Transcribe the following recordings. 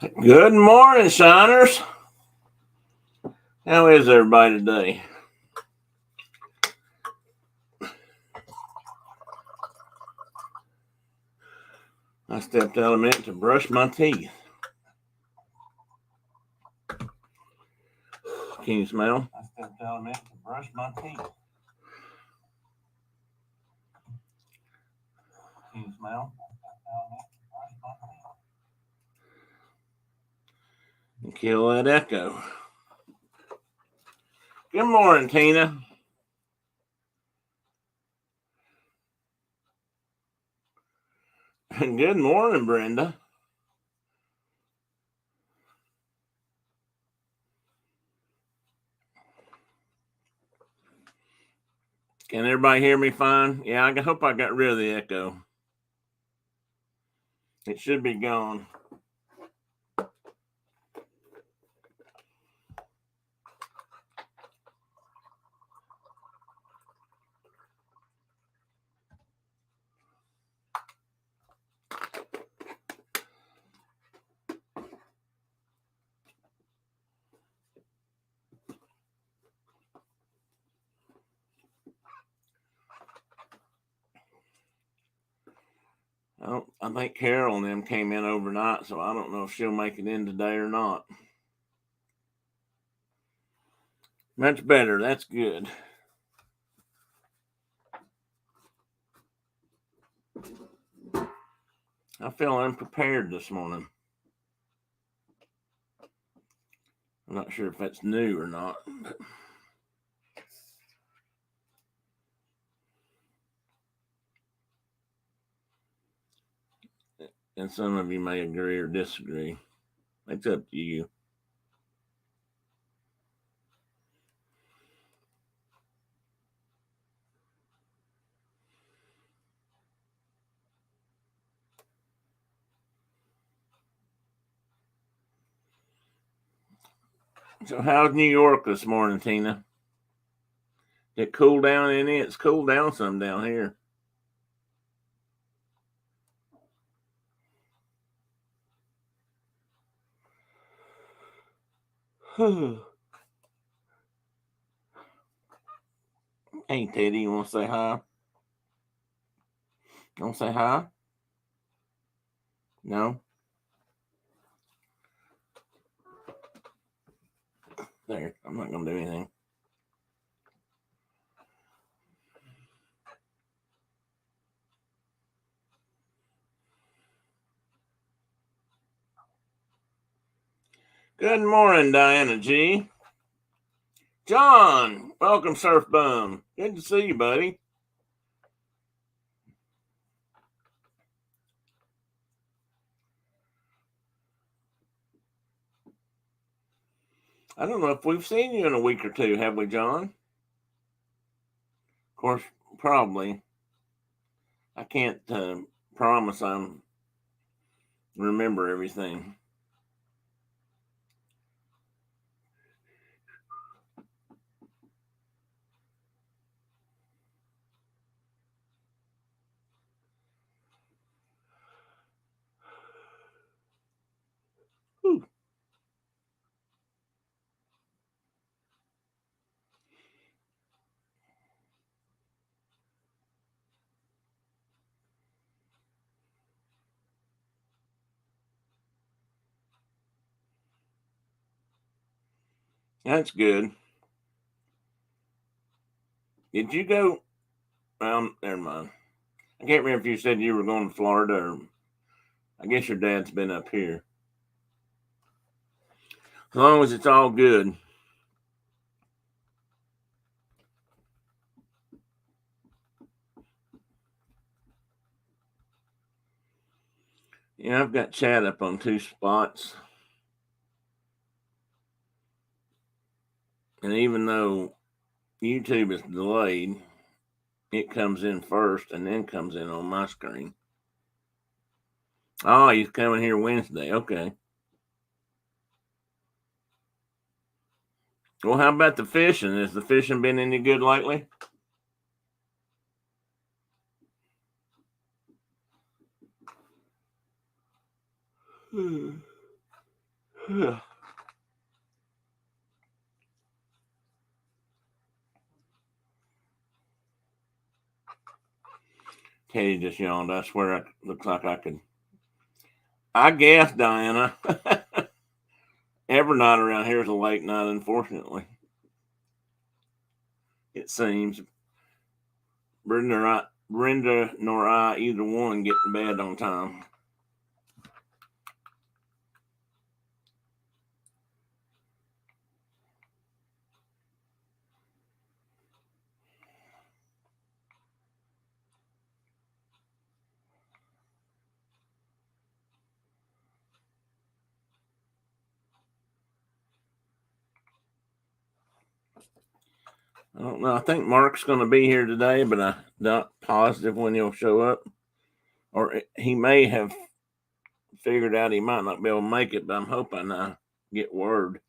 Good morning, Shiners. How is everybody today? I stepped out a minute to brush my teeth. Can you smell? I stepped out a minute to brush my teeth. Can you smell? And kill that echo. Good morning, Tina. And good morning, Brenda. Can everybody hear me fine? Yeah, I hope I got rid of the echo. It should be gone. I think Carol and them came in overnight, so I don't know if she'll make it in today or not. Much better. That's good. I feel unprepared this morning. I'm not sure if that's new or not. But and some of you may agree or disagree. It's up to you. So how's New York this morning, Tina? Did it cool down in it? It's cooled down some down here. Hey, Teddy, you want to say hi? You want to say hi? No? There, I'm not going to do anything. Good morning, Diana G. John, welcome, Surf Bum. Good to see you, buddy. I don't know if we've seen you in a week or two, have we, John? Of course, probably. I can't promise I'm remember everything. Whew. That's good. Did you go? Never mind. I can't remember if you said you were going to Florida or I guess your dad's been up here. As long as it's all good. Yeah, I've got chat up on 2 spots. And even though YouTube is delayed, it comes in first and then comes in on my screen. Oh, he's coming here Wednesday. Okay. Well, how about the fishing? Has the fishing been any good lately? Teddy just yawned. I swear it looks like I could. I guess, Diana. Every night around here is a late night, unfortunately. It seems. Brenda nor I, either one, get to bed on time. I don't know. I think Mark's going to be here today, but I'm not positive when he'll show up. Or he may have figured out he might not be able to make it, but I'm hoping I get word.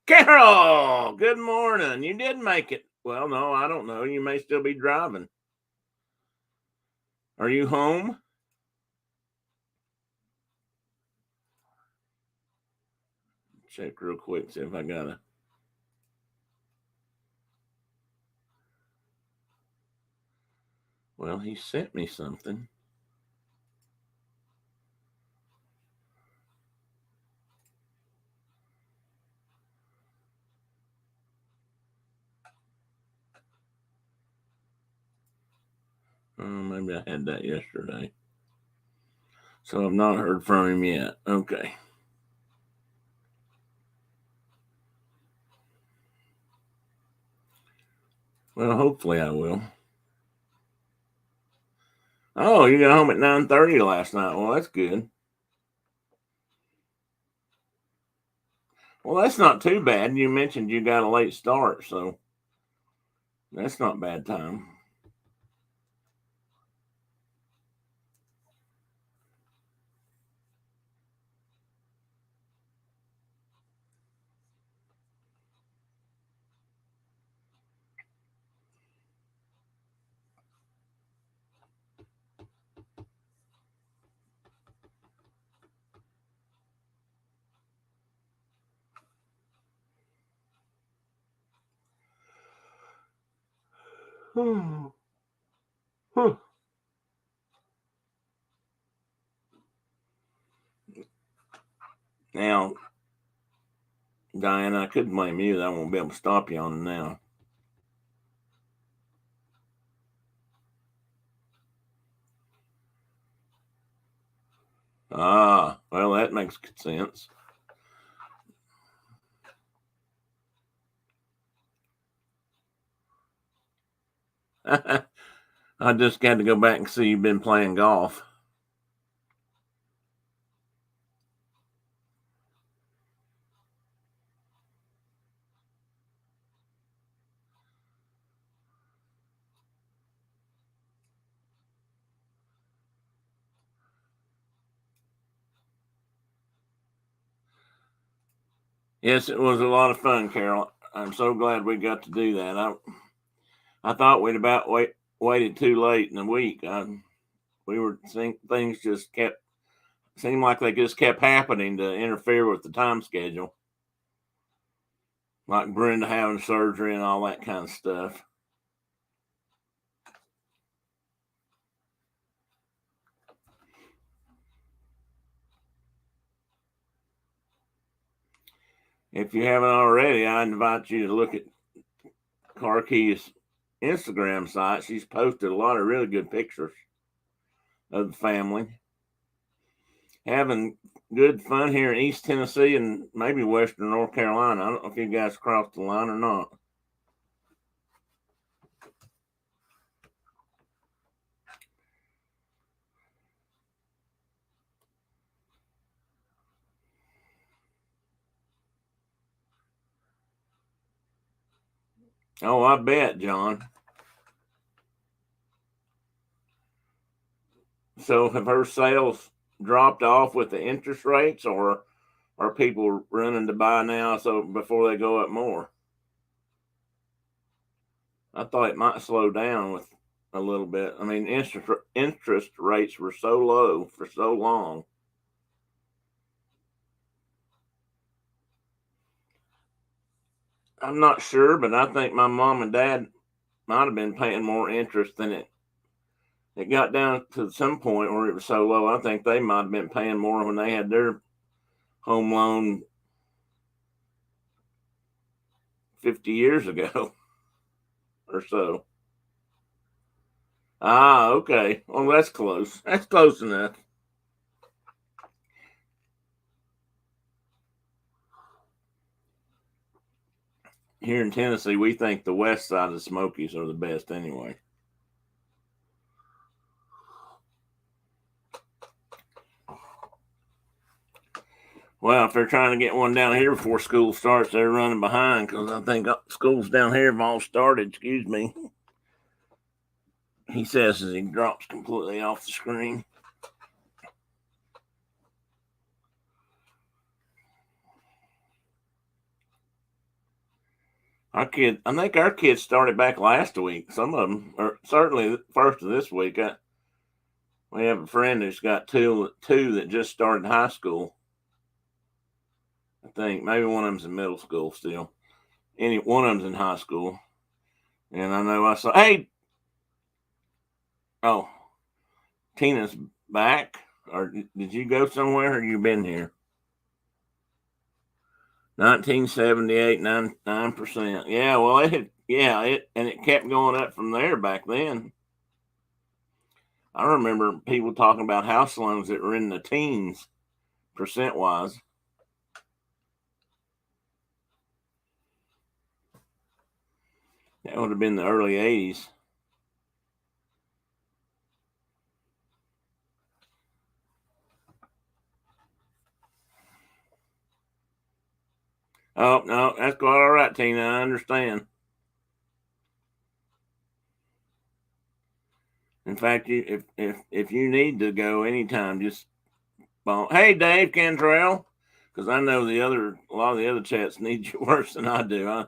Carol, good morning. You did make it. Well, no, I don't know. You may still be driving. Are you home? Check real quick, see if I got it. Well, he sent me something. Oh, maybe I had that yesterday. So I've not heard from him yet. Okay. Well, hopefully I will. Oh, you got home at 9:30 last night. Well, that's good. Well, that's not too bad. You mentioned you got a late start, so that's not bad time. Now, Diana, I couldn't blame you. I won't be able to stop you on it now. Ah, well, that makes sense. I just got to go back and see you've been playing golf. Yes, it was a lot of fun, Carol. I'm so glad we got to do that. I thought we'd about waited too late in the week. We were things just kept seemed like they just kept happening to interfere with the time schedule, like Brenda having surgery and all that kind of stuff. If you haven't already, I invite you to look at Carkey's Instagram site. She's posted a lot of really good pictures of the family having good fun here in East Tennessee and maybe Western North Carolina. I don't know if you guys crossed the line or not. Oh, I bet, John. So have her sales dropped off with the interest rates, or are people running to buy now so before they go up more? I thought it might slow down with a little bit. I mean, interest rates were so low for so long. I'm not sure, but I think my mom and dad might have been paying more interest than it got down to some point where it was so low. I think they might have been paying more when they had their home loan 50 years ago or so. Ah, okay. Well, that's close. That's close enough. Here in Tennessee, we think the west side of the Smokies are the best anyway. Well, if they're trying to get one down here before school starts, they're running behind because I think schools down here have all started. Excuse me. He says as he drops completely off the screen. I think our kids started back last week. Some of them, or certainly the first of this week. We have a friend who's got two that just started high school. I think maybe one of them's in middle school still. One of them's in high school. And I know I saw, hey, oh, Tina's back. Or did you go somewhere or you been here? 1978, 9%. Yeah, well, it kept going up from there back then. I remember people talking about house loans that were in the teens, percent wise. That would have been the early 80s. Oh, no, that's quite all right, Tina. I understand. In fact, if you need to go anytime, just hey, Dave Cantrell, because I know a lot of the other chats need you worse than I do.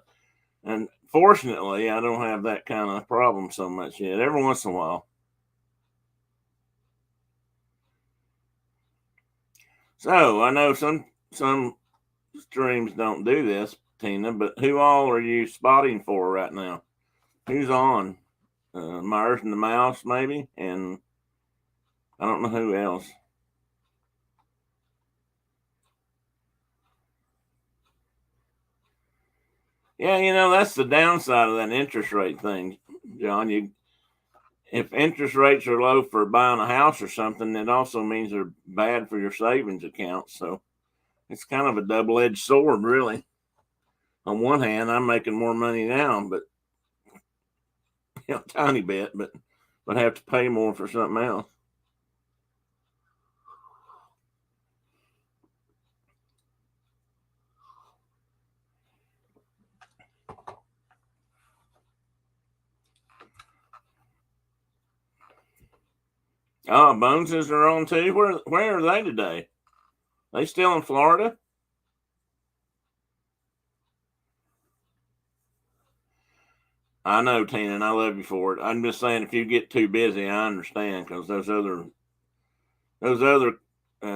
And fortunately, I don't have that kind of problem so much yet. Every once in a while. So I know some streams don't do this, Tina, but who all are you spotting for right now? Who's on? Myers and the Mouse, maybe, and I don't know who else. Yeah, that's the downside of that interest rate thing, John. If interest rates are low for buying a house or something, it also means they're bad for your savings account. So it's kind of a double-edged sword, really. On one hand, I'm making more money now, but tiny bit, but have to pay more for something else. Oh, Boneses are on too. Where are they today? They still in Florida? I know, Tina, and I love you for it. I'm just saying, if you get too busy, I understand because those other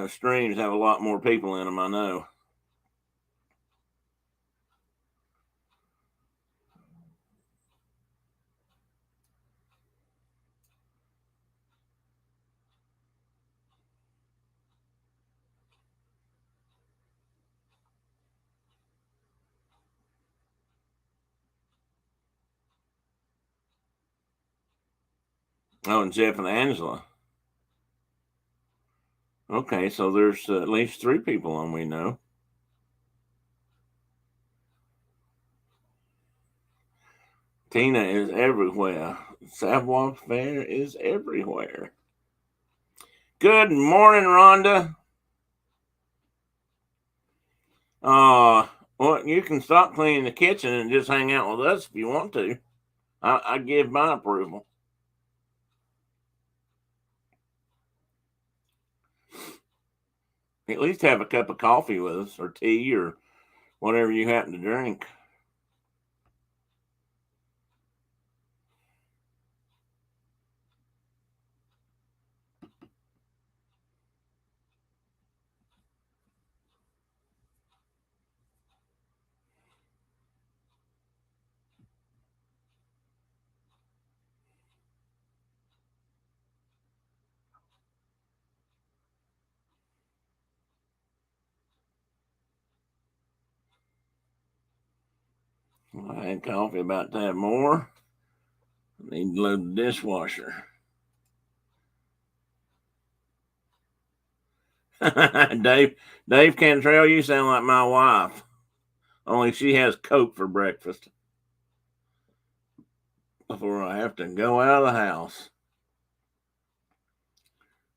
streams have a lot more people in them. I know. Oh, and Jeff and Angela. Okay, so there's at least three people on we know. Tina is everywhere. Savoir faire is everywhere. Good morning, Rhonda. Well, you can stop cleaning the kitchen and just hang out with us if you want to. I give my approval. At least have a cup of coffee with us or tea or whatever you happen to drink. I had coffee, about to have more. I need to load the dishwasher. Dave Cantrell, you sound like my wife. Only she has Coke for breakfast before I have to go out of the house.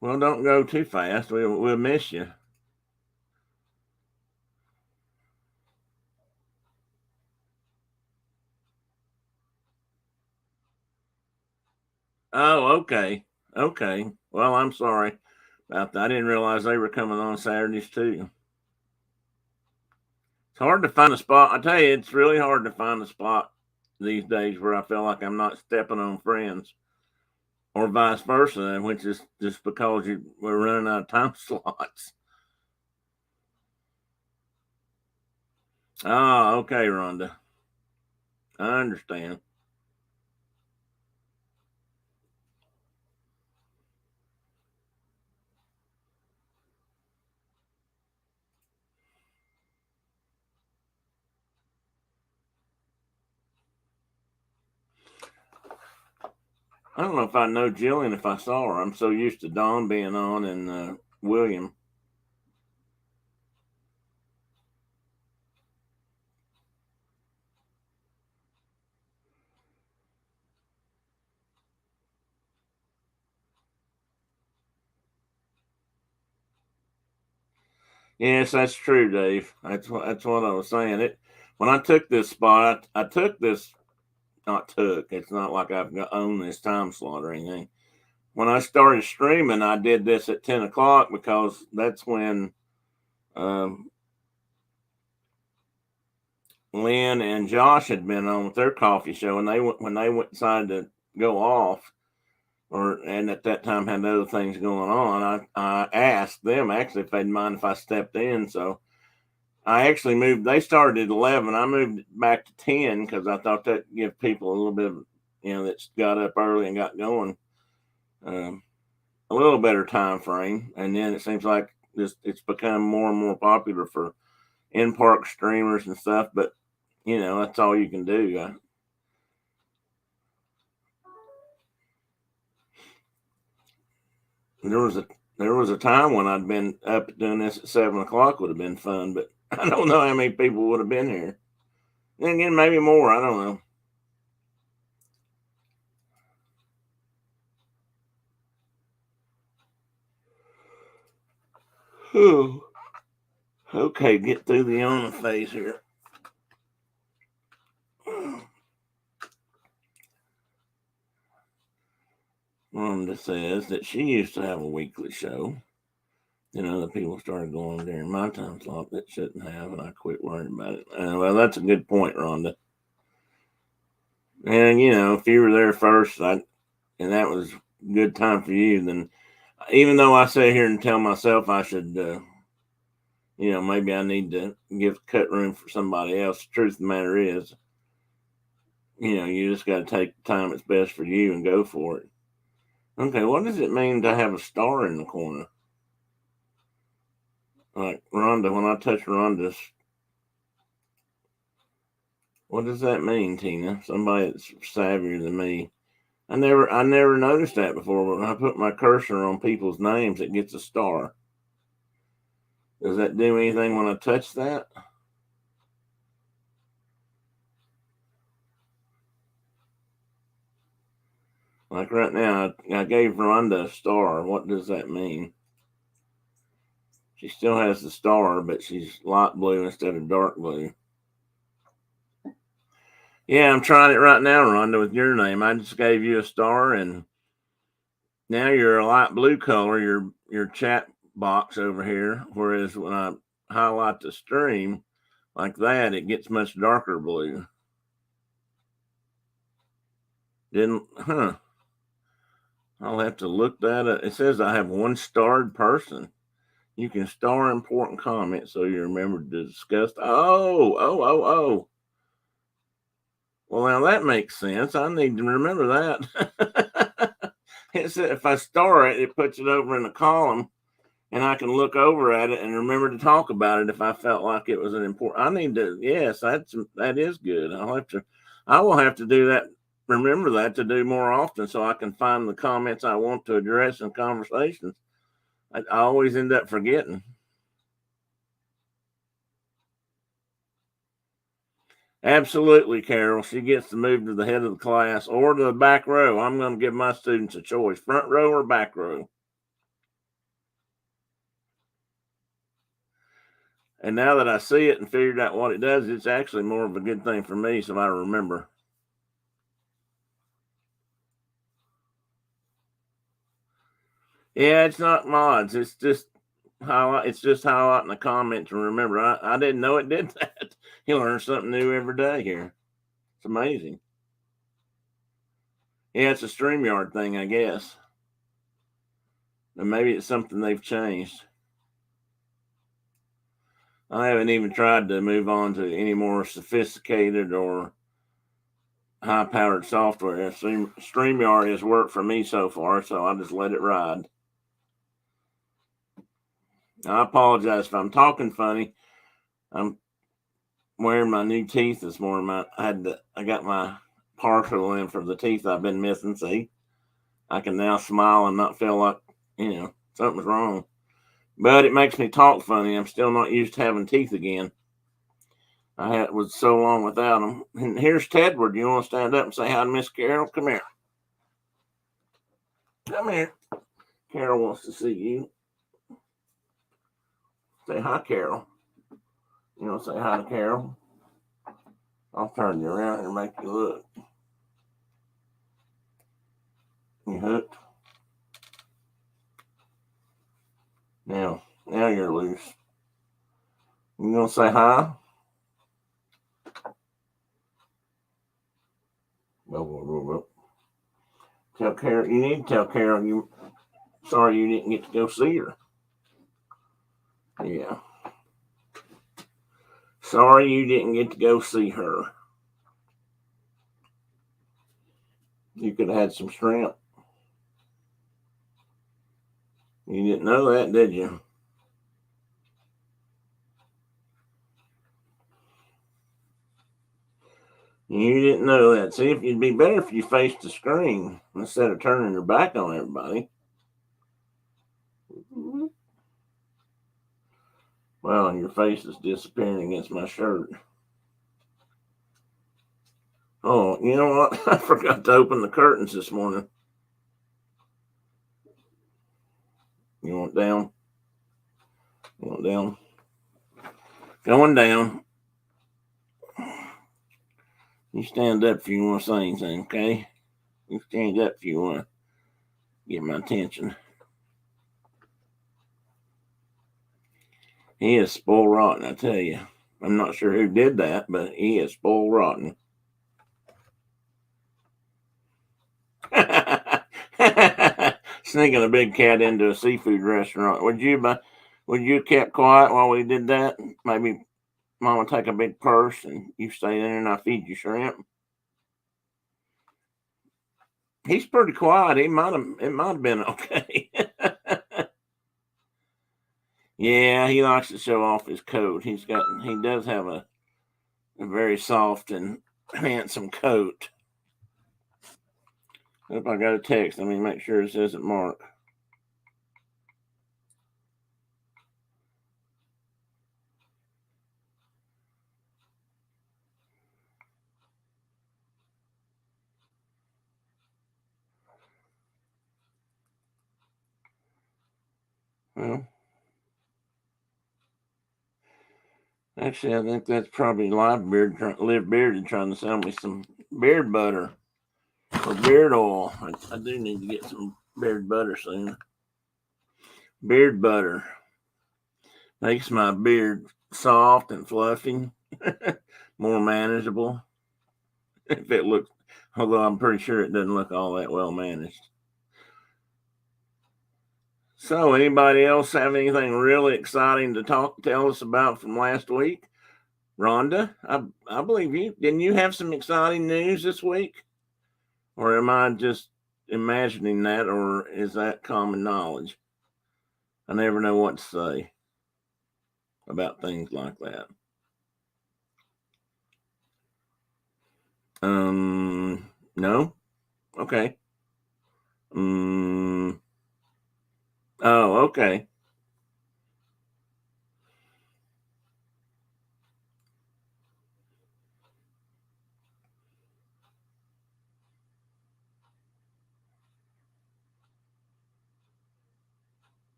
Well, don't go too fast. We'll miss you. Oh, okay. Okay. Well, I'm sorry about that. I didn't realize they were coming on Saturdays too. It's hard to find a spot. I tell you, it's really hard to find a spot these days where I feel like I'm not stepping on friends, or vice versa, which is just because we're running out of time slots. Ah, okay, Rhonda. I understand. I don't know if I know Jillian if I saw her. I'm so used to Dawn being on and William. Yes, that's true, Dave. That's what I was saying. It when I took this spot, I took this not took. It's not like I've owned this time slot or anything. When I started streaming, I did this at 10 o'clock because that's when um, Lynn and Josh had been on with their coffee show, and when they decided to go off, and at that time had other things going on. I asked them actually if they'd mind if I stepped in, so I actually moved. They started at 11. I moved back to 10 because I thought that give people a little bit of that got up early and got going. Um, a little better time frame, and then it seems like it's become more and more popular for in park streamers and stuff. But that's all you can do. There was a time when I'd been up doing this at 7 o'clock would have been fun, but I don't know how many people would have been here. Then again, maybe more. I don't know. Whew. Okay, get through the on phase here. Rhonda says that she used to have a weekly show. Then other people started going during my time slot that shouldn't have, and I quit worrying about it. Well, that's a good point, Rhonda. And if you were there first, and that was a good time for you, then even though I sit here and tell myself I should, maybe I need to give cut room for somebody else. The truth of the matter is, you just got to take the time that's best for you and go for it. Okay, what does it mean to have a star in the corner? Like Rhonda, when I touch Rhonda's, what does that mean, Tina? Somebody that's savvier than me. I never noticed that before, but when I put my cursor on people's names, it gets a star. Does that do anything when I touch that? Like right now, I gave Rhonda a star. What does that mean? She still has the star, but she's light blue instead of dark blue. Yeah, I'm trying it right now, Rhonda, with your name. I just gave you a star, and now you're a light blue color. Your chat box over here. Whereas when I highlight the stream like that, it gets much darker blue. Didn't, huh? I'll have to look that up. It says I have one starred person. You can star important comments so you remember to discuss. Oh. Well, now that makes sense. I need to remember that. It said if I star it, it puts it over in a column and I can look over at it and remember to talk about it if I felt like it was an important. I need to. Yes, that is good. I will have to do that. Remember that to do more often, so I can find the comments I want to address in conversations. I always end up forgetting. Absolutely, Carol. She gets to move to the head of the class or to the back row. I'm going to give my students a choice: front row or back row. And now that I see it and figured out what it does, it's actually more of a good thing for me, so I remember. Yeah, it's not mods. It's just highlighting the comments and remember. I didn't know it did that. You learn something new every day here. It's amazing. Yeah, it's a StreamYard thing, I guess. And maybe it's something they've changed. I haven't even tried to move on to any more sophisticated or high powered software. StreamYard has worked for me so far, so I just let it ride. I apologize if I'm talking funny. I'm wearing my new teeth this morning. I got my partial in for the teeth I've been missing. See, I can now smile and not feel like something's wrong. But it makes me talk funny. I'm still not used to having teeth again. Was so long without them. And here's Tedward. You want to stand up and say hi to Miss Carol? Come here. Come here. Carol wants to see you. Say hi, Carol. You want to say hi to Carol? I'll turn you around and make you look. You hooked? Now you're loose. You gonna say hi? Tell Carol. You need to tell Carol you sorry you didn't get to go see her. Yeah. Sorry you didn't get to go see her. You could have had some shrimp. You didn't know that, did you? You didn't know that. See, if it'd be better if you faced the screen instead of turning your back on everybody. Well, and your face is disappearing against my shirt. Oh, you know what? I forgot to open the curtains this morning. You want down? You want down? Going down. You stand up if you want to say anything, okay? You stand up if you want to get my attention. He is spoiled rotten, I tell you. I'm not sure who did that, but he is spoiled rotten. Sneaking a big cat into a seafood restaurant. Would you have kept quiet while we did that? Maybe Mama take a big purse and you stay there and I feed you shrimp. He's pretty quiet. It might have been okay. Yeah, he likes to show off his coat. He does have a very soft and handsome coat. Hope I got a text. Let me make sure it says it, Mark. Well, actually, I think that's probably Live Bearded trying to sell me some beard butter or beard oil. I do need to get some beard butter soon. Beard butter makes my beard soft and fluffy, more manageable. If it looks, although I'm pretty sure it doesn't look all that well managed. So, anybody else have anything really exciting to tell us about from last week? Rhonda, I believe didn't you have some exciting news this week? Or am I just imagining that, or is that common knowledge? I never know what to say about things like that. No. Okay. Oh, okay.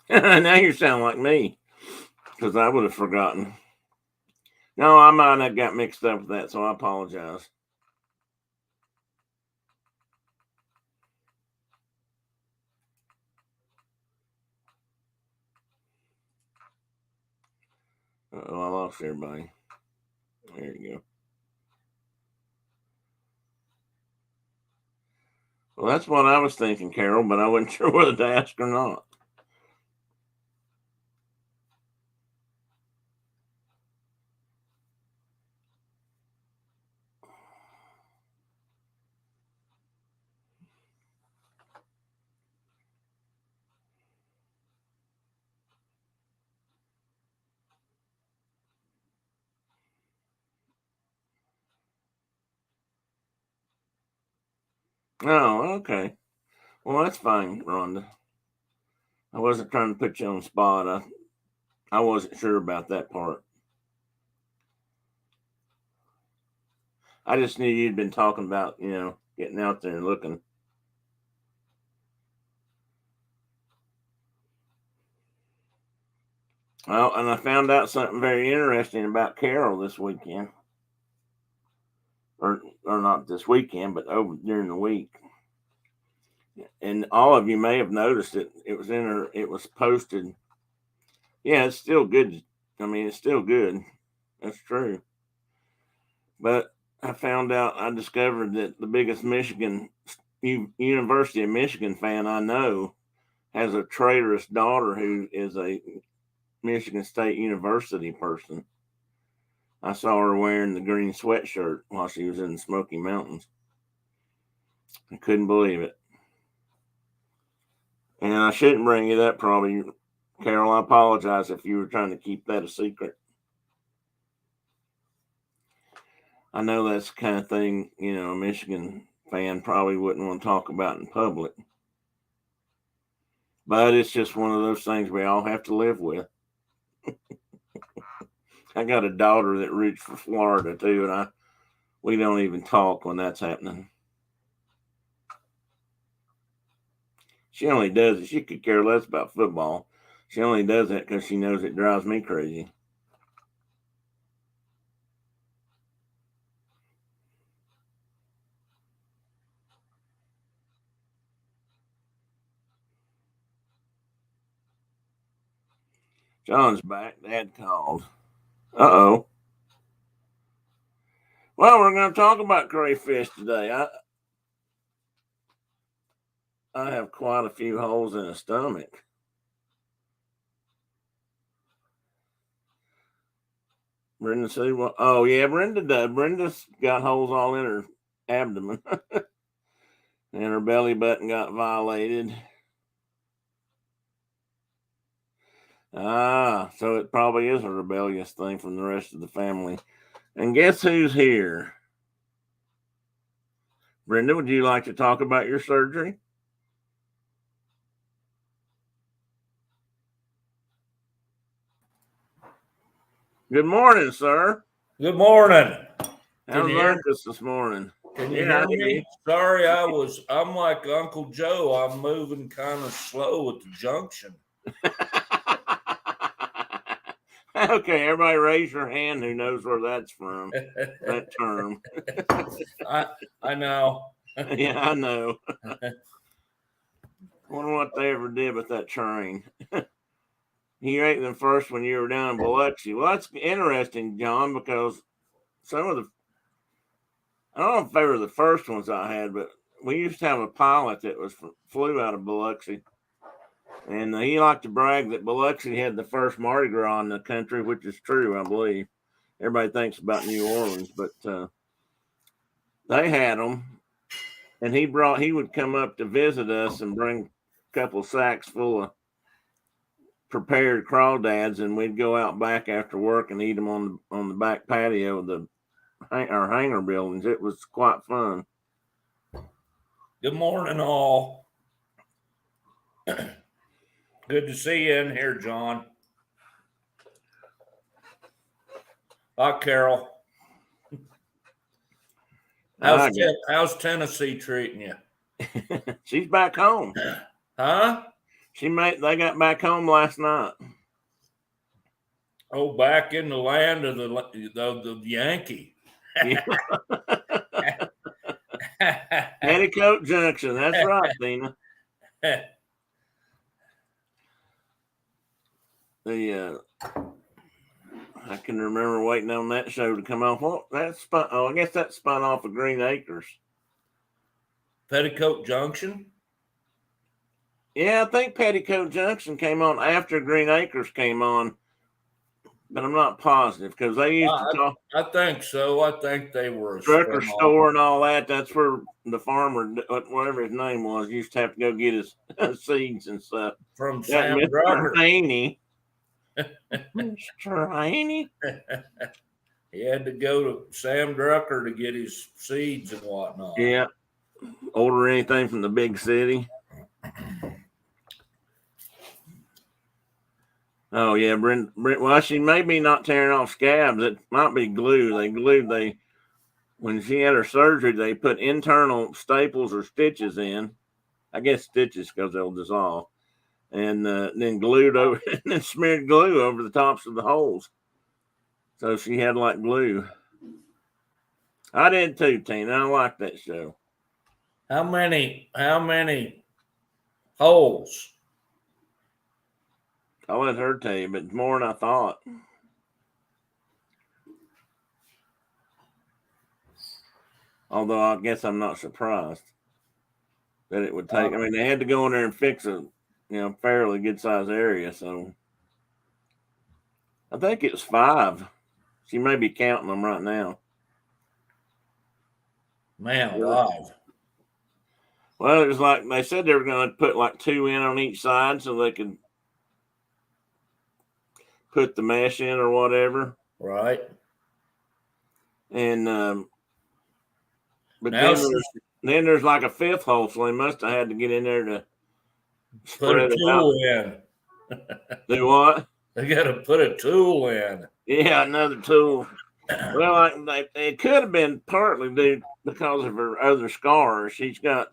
Now you sound like me, because I would have forgotten. No, I might have got mixed up with that, so I apologize. Oh, I lost everybody. There you go. Well, that's what I was thinking, Carol, but I wasn't sure whether to ask or not. Oh, okay. Well, that's fine, Rhonda. I wasn't trying to put you on the spot. I wasn't sure about that part. I just knew you'd been talking about, getting out there and looking. Well, and I found out something very interesting about Carol this weekend. Or not this weekend, but over during the week. And all of you may have noticed it. It was it was posted. Yeah, it's still good. I mean, it's still good. That's true. But I discovered that the biggest University of Michigan fan I know has a traitorous daughter who is a Michigan State University person. I saw her wearing the green sweatshirt while she was in the Smoky Mountains. I couldn't believe it. And I shouldn't bring it up, probably, Carol. I apologize if you were trying to keep that a secret. I know that's the kind of thing, a Michigan fan probably wouldn't want to talk about in public. But it's just one of those things we all have to live with. I got a daughter that roots for Florida too, and we don't even talk when that's happening. She only does it. She could care less about football. She only does it because she knows it drives me crazy. John's back. Dad called. Uh-oh. Well, we're going to talk about crayfish today. I have quite a few holes in the stomach. Brenda said, well, oh, yeah, Brenda does. Brenda's got holes all in her abdomen. And her belly button got violated. So it probably is a rebellious thing from the rest of the family. And guess who's here? Brenda, would you like to talk about your surgery? Good morning, sir. Good morning. How's Marcus this morning? Can you hear me? Sorry, I'm like Uncle Joe. I'm moving kind of slow at the junction. Okay, everybody raise your hand who knows where that's from, that term. I know. Yeah, I know. Wonder what they ever did with that train. You ate them first when you were down in Biloxi. Well, that's interesting, John, because some of I don't know if they were the first ones I had, but we used to have a pilot that flew out of Biloxi. And he liked to brag that Biloxi had the first Mardi Gras in the country, which is true, I believe. Everybody thinks about New Orleans, but they had them. And he would come up to visit us and bring couple of sacks full of prepared crawdads, and we'd go out back after work and eat them on the back patio of our hangar buildings. It was quite fun. Good morning, all. Good to see you in here, John. Hi, Carol. How's Tennessee treating you? She's back home. Huh? They got back home last night. Oh, back in the land of the Yankee. Petticoat Junction. That's right, Tina. I can remember waiting on that show to come off. Well, I guess that spun off of Green Acres. Petticoat Junction? Yeah, I think Petticoat Junction came on after Green Acres came on, but I'm not positive because they used to talk. I think so. I think they were a trucker store and all that. That's where the farmer, whatever his name was, used to have to go get his seeds and stuff. From Sam Drucker. Haney. Mr. Haney. He had to go to Sam Drucker to get his seeds and whatnot. Yeah. Order anything from the big city. Oh yeah, Brent. Well, she may be not tearing off scabs. It might be glue. When she had her surgery, they put internal staples or stitches in. I guess stitches because they'll dissolve, and then glued over, and then smeared glue over the tops of the holes. So she had like glue. I did too, Tina. I liked that show. How many holes? I'll let her tell you, but it's more than I thought. Although I guess I'm not surprised that it would take. I mean, they had to go in there and fix a, fairly good size area. So I think it was 5. She may be counting them right now. Man alive. Well, it was like they said they were going to put like 2 in on each side so they could put the mesh in or whatever. Right. And but then there's like a 5th hole, so they must have had to get in there to put a tool in. Do what? They got to put a tool in. Yeah, another tool. Well, it could have been partly due because of her other scars. She's been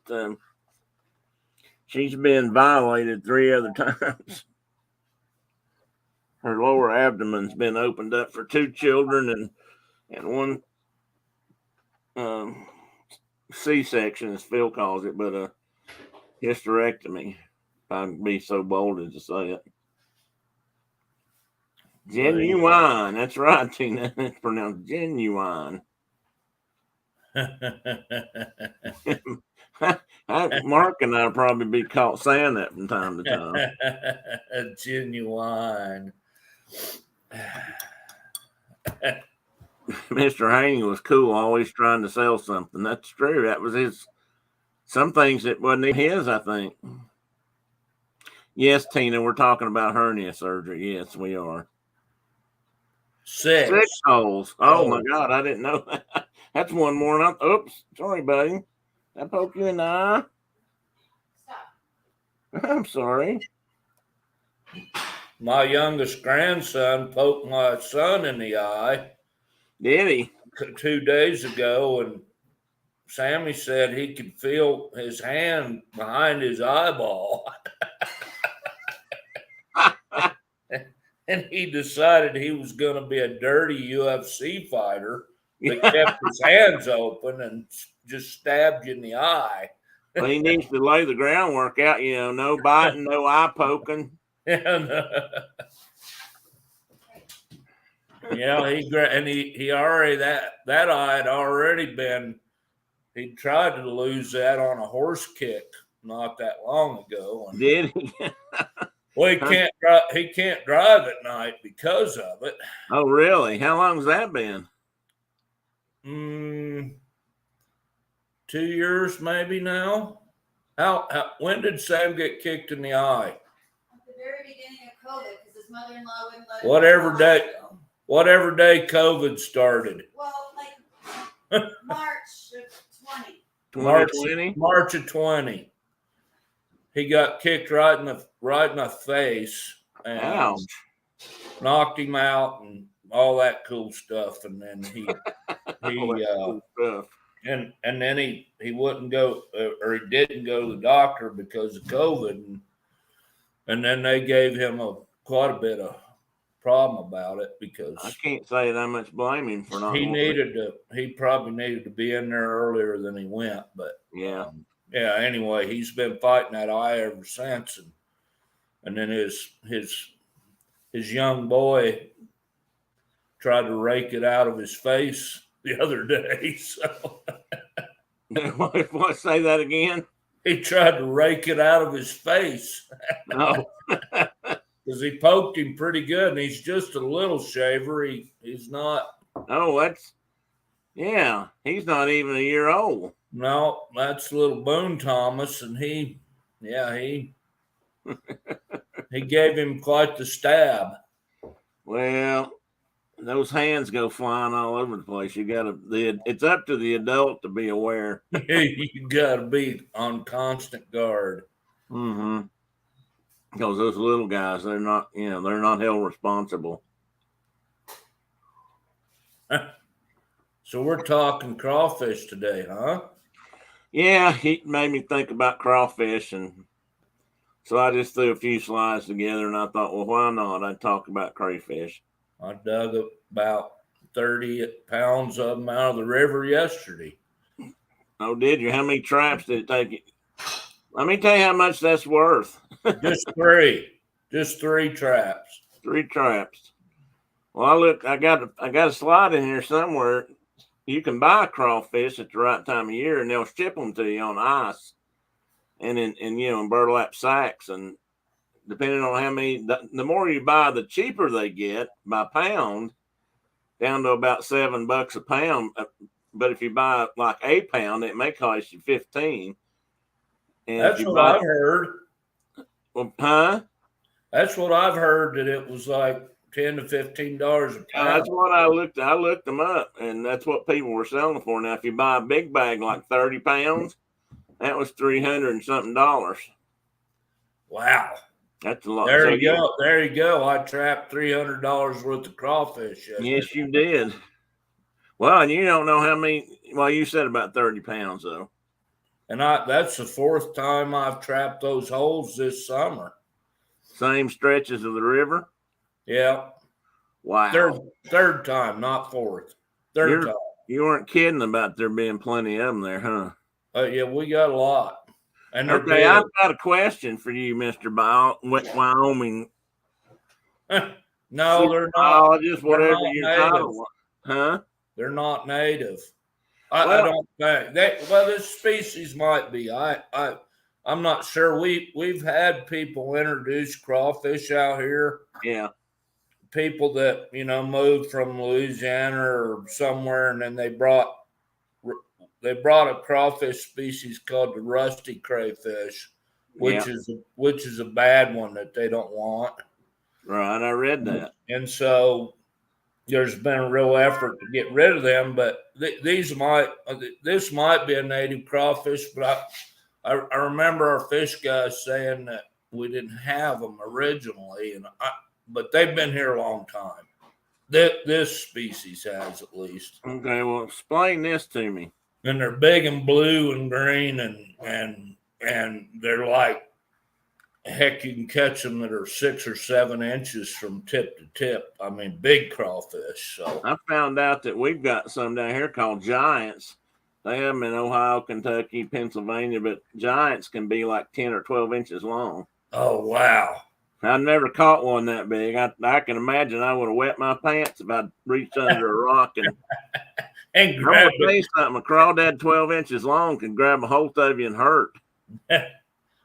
violated 3 other times. Her lower abdomen's been opened up for 2 children and one C-section, as Phil calls it, but a hysterectomy, if I can be so bold as to say it. Genuine. That's right, Tina. It's pronounced genuine. Mark and I will probably be caught saying that from time to time. Genuine. Mr. Haney was cool, always trying to sell something. That's true. That was his. Some things that wasn't his, I think. Yes, Tina, we're talking about hernia surgery. Yes, we are. 6 holes. Oh my God, I didn't know that. That's one more than oops, sorry, buddy. Did I poke you in the eye? Stop. I'm sorry. My youngest grandson poked my son in the eye. Did he? 2 days ago, and Sammy said he could feel his hand behind his eyeball. And he decided he was going to be a dirty UFC fighter that kept his hands open and just stabbed you in the eye. Well, he needs to lay the groundwork out, no biting, no eye poking. Yeah, he already that eye had already been. He tried to lose that on a horse kick not that long ago. Did he? Well, he can't drive at night because of it. Oh, really? How long has that been? 2 years maybe now. When did Sam get kicked in the eye? At the very beginning of COVID, because his mother-in-law wouldn't let him. Whatever day COVID started. Well, like March of 2020? March of 20. He got kicked right in the face and Ouch. knocked him out and all that cool stuff. And then he Cool stuff. and then he wouldn't go or he didn't go to the doctor because of COVID. And then they gave him quite a bit of problem about it because I can't say that I much blame him for not. He probably needed to be in there earlier than he went, but yeah. Anyway, he's been fighting that eye ever since, and then his young boy tried to rake it out of his face the other day. So what? Say that again? He tried to rake it out of his face. No. Because he poked him pretty good, and he's just a little shaver. He's not. Oh, he's not even a year old. No, that's little Boone Thomas, and he gave him quite the stab. Well, those hands go flying all over the place. It's up to the adult to be aware. You got to be on constant guard. Mm-hmm. Because those little guys, they're not held responsible. So we're talking crawfish today, huh? Yeah, he made me think about crawfish, and so I just threw a few slides together, and I thought, well, why not? I'd talk about crayfish. I dug about 30 pounds of them out of the river yesterday. Oh, did you? How many traps did it take you? Let me tell you how much that's worth. Just three traps. 3 traps. Well, I got a slide in here somewhere. You can buy crawfish at the right time of year, and they'll ship them to you on ice, and in burlap sacks. And depending on how many, the more you buy, the cheaper they get by pound, down to about $7 a pound. But if you buy like a pound, it may cost you 15. And that's what I've heard. Well, huh? That's what I've heard, that it was like $10 to $15 a pound. That's what I looked them up, and that's what people were selling for. Now, if you buy a big bag like 30 pounds, that was $300 and something. Wow, that's a lot. There you go. I trapped $300 worth of crawfish yesterday. Yes, you did. Well, and you don't know how many. Well, you said about 30 pounds though. And that's the 4th time I've trapped those holes this summer. Same stretches of the river? Yeah. Wow. Third time, not 4th. Third time. You weren't kidding about there being plenty of them there, huh? Yeah, we got a lot. And okay, I've got a question for you, Mr. Wyoming. No, they're not. Just whatever your title was. Huh? They're not native. I don't think this species might be. I'm not sure. We've had people introduce crawfish out here. Yeah. People that moved from Louisiana or somewhere, and then they brought a crawfish species called the rusty crayfish, which is a bad one that they don't want. Right, I read that. And so there's been a real effort to get rid of them, but this might be a native crawfish. But I remember our fish guys saying that we didn't have them originally, but they've been here a long time. This species has, at least. Okay, well, explain this to me. And they're big and blue and green, and they're like, heck, you can catch them that are 6 or 7 inches from tip to tip. I mean, big crawfish. So I found out that we've got some down here called giants. They have them in Ohio, Kentucky, Pennsylvania, but giants can be like 10 or 12 inches long. Oh, wow. I've never caught one that big. I can imagine I would have wet my pants if I'd reached under a rock and grab it. Something. A crawdad 12 inches long can grab a hold of you and hurt.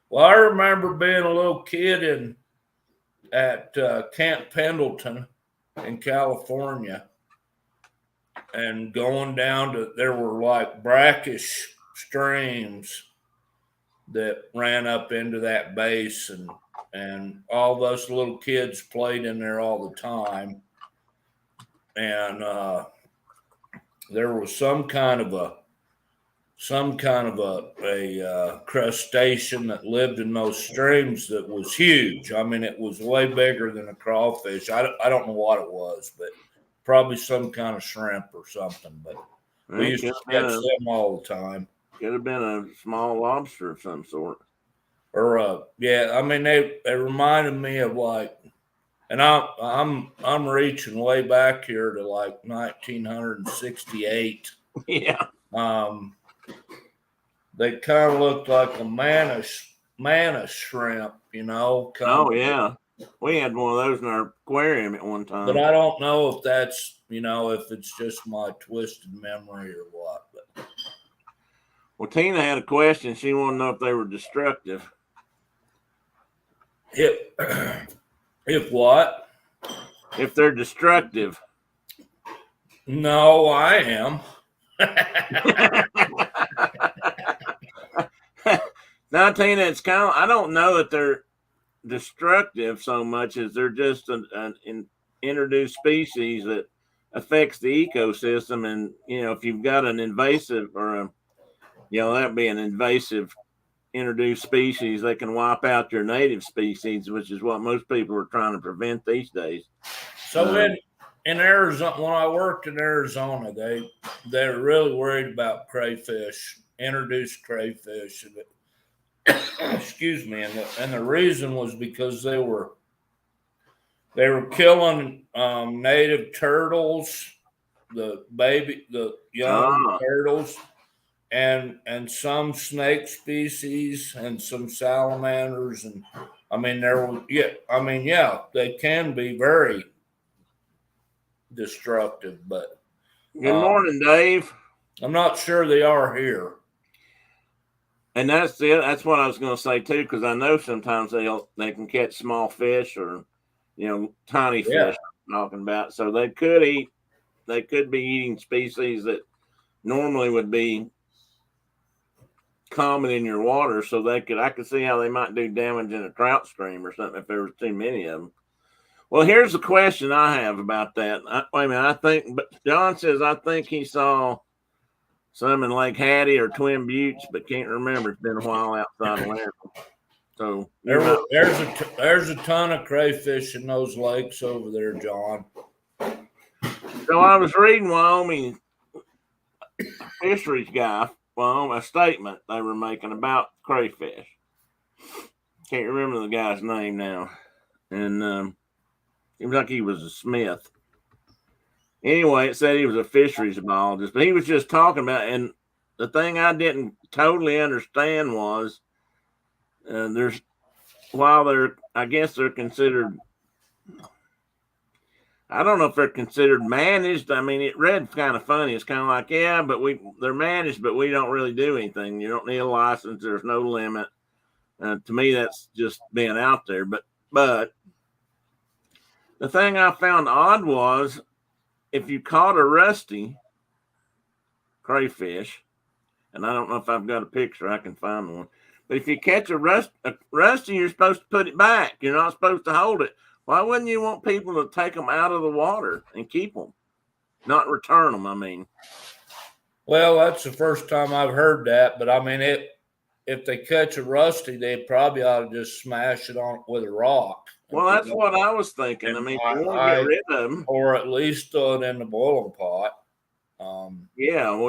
Well, I remember being a little kid at Camp Pendleton in California, and going down there were like brackish streams, that ran up into that base, and all those little kids played in there all the time. And there was some kind of a crustacean that lived in those streams that was huge. I mean, it was way bigger than a crawfish. I don't know what it was, but probably some kind of shrimp or something. But we used to catch them all the time. Could have been a small lobster of some sort. Or yeah, I mean they reminded me of like, and I'm reaching way back here to like 1968. Yeah. They kind of looked like a manna shrimp, you know. Oh yeah, we had one of those in our aquarium at one time. But I don't know if that's, you know, if it's just my twisted memory or what. But well, Tina had a question. She wanted to know if they were destructive. If what? If they're destructive. No, I am. Now, Tina, it's kind of, I don't know that they're destructive so much as they're just an introduced species that affects the ecosystem. And, you know, if you've got an invasive or that'd be an invasive introduced species, they can wipe out your native species, which is what most people are trying to prevent these days. So in Arizona, when I worked in Arizona, they're really worried about crayfish, introduced crayfish, and excuse me, and the reason was because they were killing native turtles, the young turtles, and some snake species and some salamanders, and I mean they can be very destructive, but good morning, Dave. I'm not sure they are here. And that's it. That's what I was going to say too, because I know sometimes they can catch small fish or, you know, tiny fish. Yeah. I'm talking about. So they could be eating species that normally would be common in your water. So I could see how they might do damage in a trout stream or something if there was too many of them. Well, here's the question I have about that. But John says I think he saw some in Lake Hattie or Twin Buttes, but can't remember. It's been a while outside of Laramie. So there's a ton of crayfish in those lakes over there, John. So I was reading Wyoming fisheries guy, a statement they were making about crayfish. Can't remember the guy's name now, and seems like he was a Smith. Anyway, it said he was a fisheries biologist, but he was just talking about, and the thing I didn't totally understand was I guess they're considered, I don't know if they're considered managed. I mean, it read kind of funny. It's kind of like, yeah, but they're managed, but we don't really do anything. You don't need a license. There's no limit. To me, that's just being out there. But the thing I found odd was, if you caught a rusty crayfish, and I don't know if I've got a picture, I can find one. But if you catch a rusty, you're supposed to put it back. You're not supposed to hold it. Why wouldn't you want people to take them out of the water and keep them, not return them? I mean, well, that's the first time I've heard that. But I mean, if they catch a rusty, they probably ought to just smash it on with a rock. Well, that's what I was thinking. I mean, you want to get rid of them, or at least throw it in the boiling pot. Yeah, well,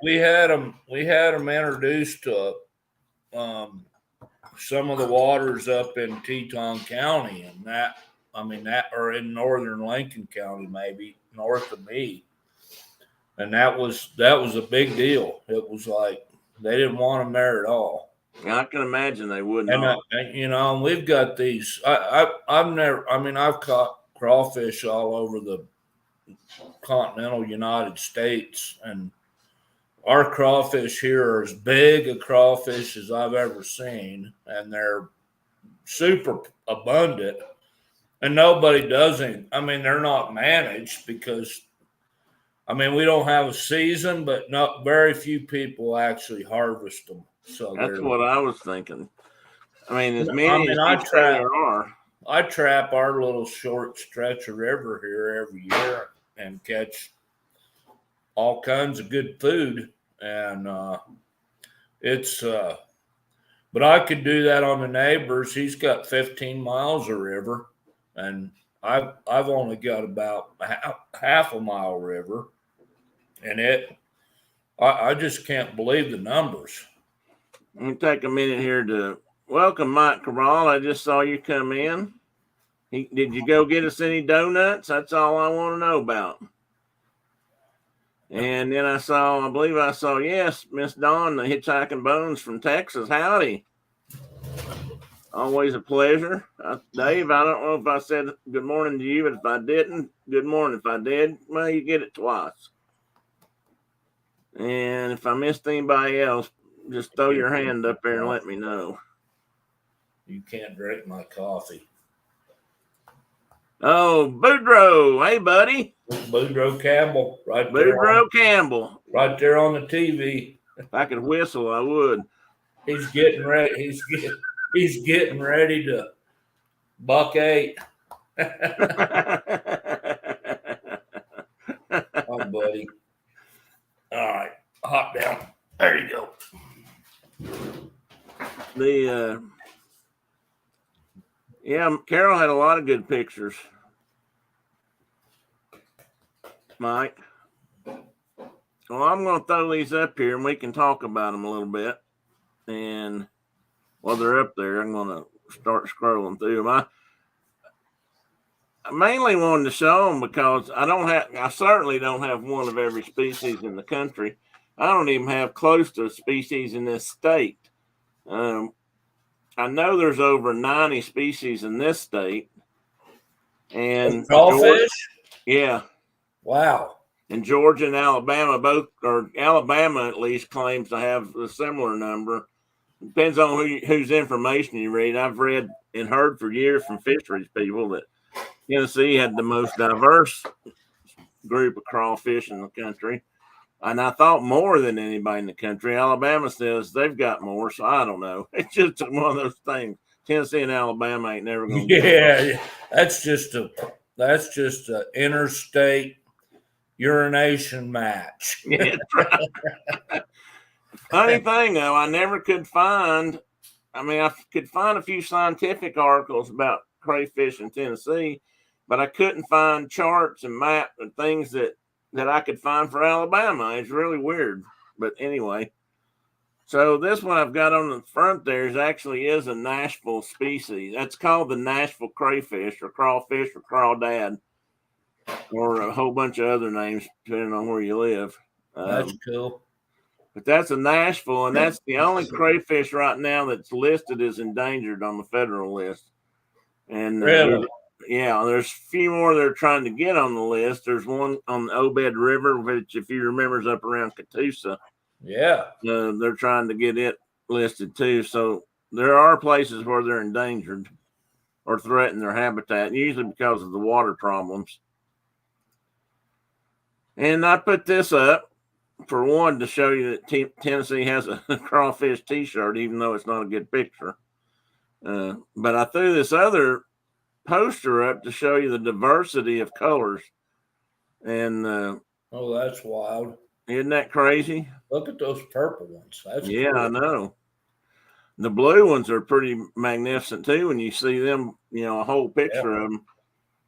we had them introduced to some of the waters up in Teton County, and that or in northern Lincoln County, maybe north of me, and that was a big deal. It was like they didn't want them there at all. I can imagine they wouldn't. And we've got these. I've caught crawfish all over the continental United States, and our crawfish here are as big a crawfish as I've ever seen, and they're super abundant. And nobody does it. I mean, they're not managed because, I mean, we don't have a season, but not very few people actually harvest them. So That's what I was thinking. I mean, as I many mean, as I you say trap. there are. I trap our little short stretch of river here every year and catch all kinds of good food, and it's. But I could do that on the neighbors. He's got 15 miles of river, and I've only got about half a mile river, and I just can't believe the numbers. Let me take a minute here to welcome Mike Cabral. I just saw you come in. Did you go get us any donuts? That's all I want to know about. And then I believe I saw, yes, Miss Dawn, the Hitchhiking Bones from Texas. Howdy. Always a pleasure. Dave, I don't know if I said good morning to you, but if I didn't, good morning. If I did, well, you get it twice. And if I missed anybody else, just throw your hand up there and let me know. You can't drink my coffee. Oh, Boudreaux. Hey, buddy. Boudreaux Campbell, right there. Boudreaux Campbell. Right there on the TV. If I could whistle, I would. He's getting ready. He's getting ready to buck 8. Oh, buddy. All right, hop down. There you go. Yeah, Carol had a lot of good pictures. Mike. Well, I'm going to throw these up here and we can talk about them a little bit. And while they're up there, I'm going to start scrolling through them. I mainly wanted to show them because I certainly don't have one of every species in the country. I don't even have close to a species in this state. I know there's over 90 species in this state. And crawfish? Yeah. Wow. And Georgia and Alabama Alabama at least claims to have a similar number. Depends on whose information you read. I've read and heard for years from fisheries people that Tennessee had the most diverse group of crawfish in the country. And I thought more than anybody in the country. Alabama says they've got more, so I don't know. It's just one of those things. Tennessee and Alabama ain't never going to get that's just a interstate urination match. Yeah, right. Funny thing though, I never could find. I could find a few scientific articles about crayfish in Tennessee, but I couldn't find charts and maps and things that I could find for Alabama. It's really weird, but anyway. So this one I've got on the front there is a Nashville species. That's called the Nashville crayfish or crawfish or crawdad, or a whole bunch of other names depending on where you live. That's cool. But that's a Nashville, and that's the only crayfish right now that's listed as endangered on the federal list. And really? There's a few more they're trying to get on the list. There's one on the Obed River, which, if you remember, is up around Catoosa. Yeah. They're trying to get it listed too. So there are places where they're endangered or threaten their habitat, usually because of the water problems. And I put this up for one to show you that Tennessee has a crawfish T-shirt, even though it's not a good picture. But I threw this other poster up to show you the diversity of colors. And oh, that's wild. Isn't that crazy? Look at those purple ones. That's cool. I know. The blue ones are pretty magnificent too when you see them, a whole picture of them.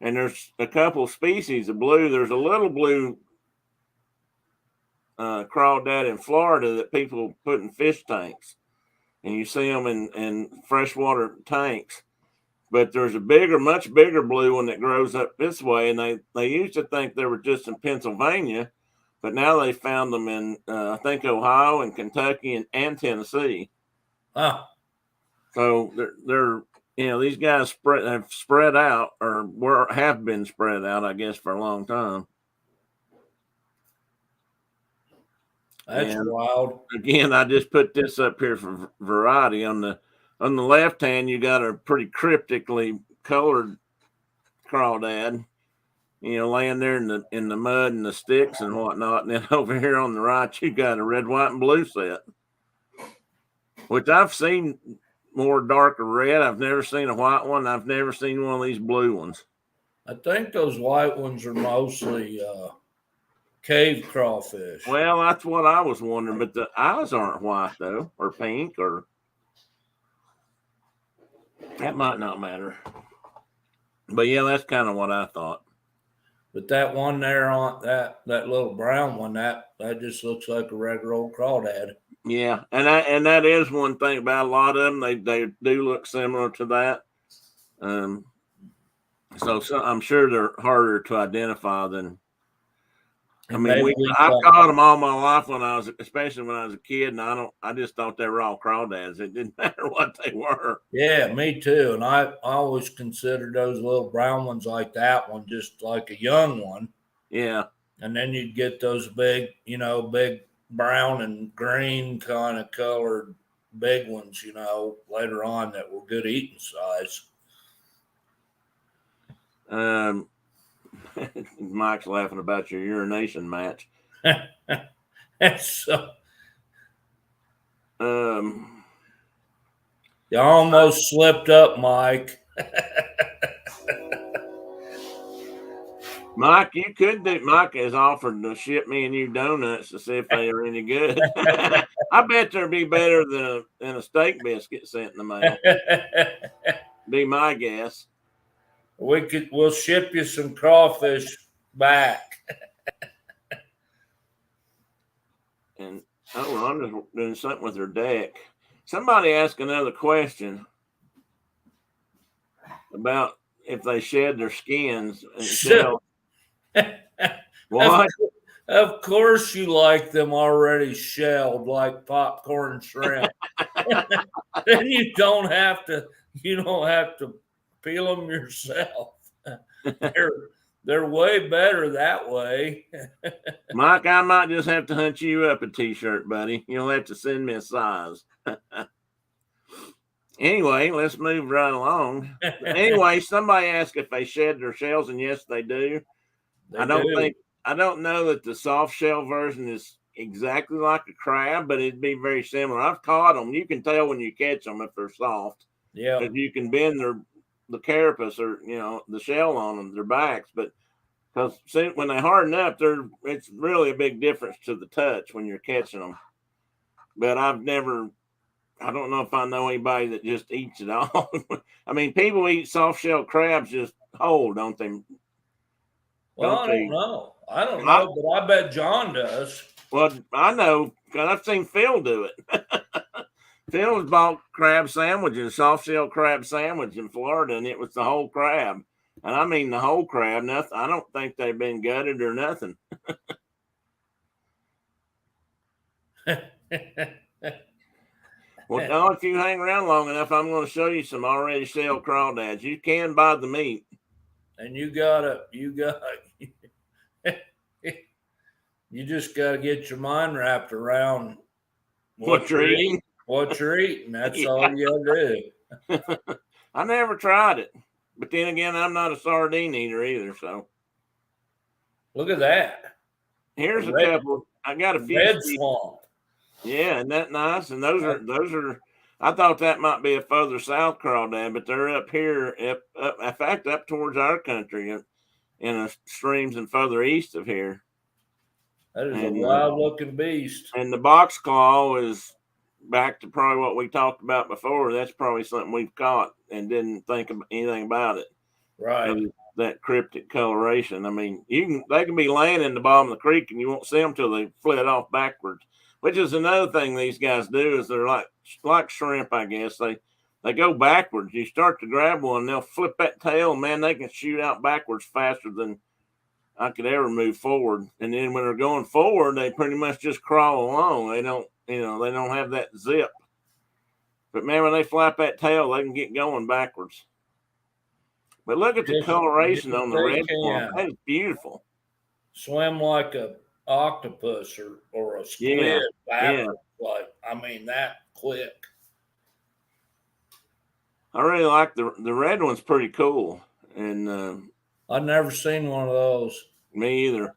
And there's a couple species of blue. There's a little blue crawdad in Florida that people put in fish tanks, and you see them in freshwater tanks. But there's a much bigger blue one that grows up this way, and they used to think they were just in Pennsylvania, but now they found them in I think Ohio and Kentucky and Tennessee. Huh. So they're these guys have spread out, or have been spread out, I guess, for a long time. That's wild. Again, I just put this up here for variety. On the left hand, you got a pretty cryptically colored crawdad, laying there in the mud and the sticks and whatnot. And then over here on the right, you got a red, white, and blue set. which I've seen more darker red. I've never seen a white one. I've never seen one of these blue ones. I think those white ones are mostly cave crawfish. Well, that's what I was wondering, but the eyes aren't white though, or pink, or that might not matter. But yeah, that's kind of what I thought. But that one there on that little brown one, that just looks like a regular old crawdad. Yeah, and that is one thing about a lot of them. They do look similar to that. So I'm sure they're harder to identify than. I mean, I caught them all my life especially when I was a kid, and I just thought they were all crawdads. It didn't matter what they were. Yeah, me too. And I always considered those little brown ones like that one just like a young one. Yeah. And then you'd get those big, big brown and green kind of colored big ones, later on that were good eating size. Mike's laughing about your urination match. So, you almost slipped up, Mike. Mike, you could do. Mike has offered to ship me and you donuts to see if they are any good. I bet they'd be better than a steak biscuit sent in the mail. Be my guess. We'll ship you some crawfish back. And Rhonda's doing something with her deck. Somebody asked another question about if they shed their skins and shell. What? Of course you like them already shelled like popcorn shrimp. Then you don't have to peel them yourself. They're way better that way. Mike, I might just have to hunt you up a t-shirt, buddy. You'll have to send me a size. Anyway, let's move right along. Anyway, somebody asked if they shed their shells, and yes, they do. I don't know that the soft shell version is exactly like a crab, but it'd be very similar. I've caught them. You can tell when you catch them if they're soft. Yeah. Because you can bend the carapace or the shell on them, their backs, but because when they harden up, it's really a big difference to the touch when you're catching them. But I don't know if I know anybody that just eats it all. I mean, people eat soft shell crabs just whole, don't they? Well, I don't know, but I bet John does. Well, I know because I've seen Phil do it. Phil has bought crab sandwiches, soft shell crab sandwich in Florida, and it was the whole crab. And I mean the whole crab. Nothing. I don't think they've been gutted or nothing. Well, Don, if you hang around long enough, I'm going to show you some already shelled crawdads. You can buy the meat. And you just got to get your mind wrapped around what you're eating. What you're eating. That's all you got to do. I never tried it. But then again, I'm not a sardine eater either. So look at that. Here's a couple. I got a few. Red swamp. Yeah, isn't that nice? And those are. I thought that might be a further south crawdad, but they're up here, in fact, up towards our country, in the streams and further east of here. That is a wild-looking beast. And the box claw is back to probably what we talked about before. That's probably something we've caught and didn't think of anything about it. Right. That cryptic coloration. I mean, they can be laying in the bottom of the creek and you won't see them till they flit off backwards. Which is another thing these guys do is they're like shrimp, I guess. They go backwards. You start to grab one, they'll flip that tail, and man, they can shoot out backwards faster than I could ever move forward. And then when they're going forward, they pretty much just crawl along. They don't have that zip. But man, when they flap that tail, they can get going backwards. But look at the coloration on the red one. That is beautiful. Swim like a octopus or a squid backwards. Like, I mean, that quick. I really like the red one's pretty cool. And I've never seen one of those. Me either.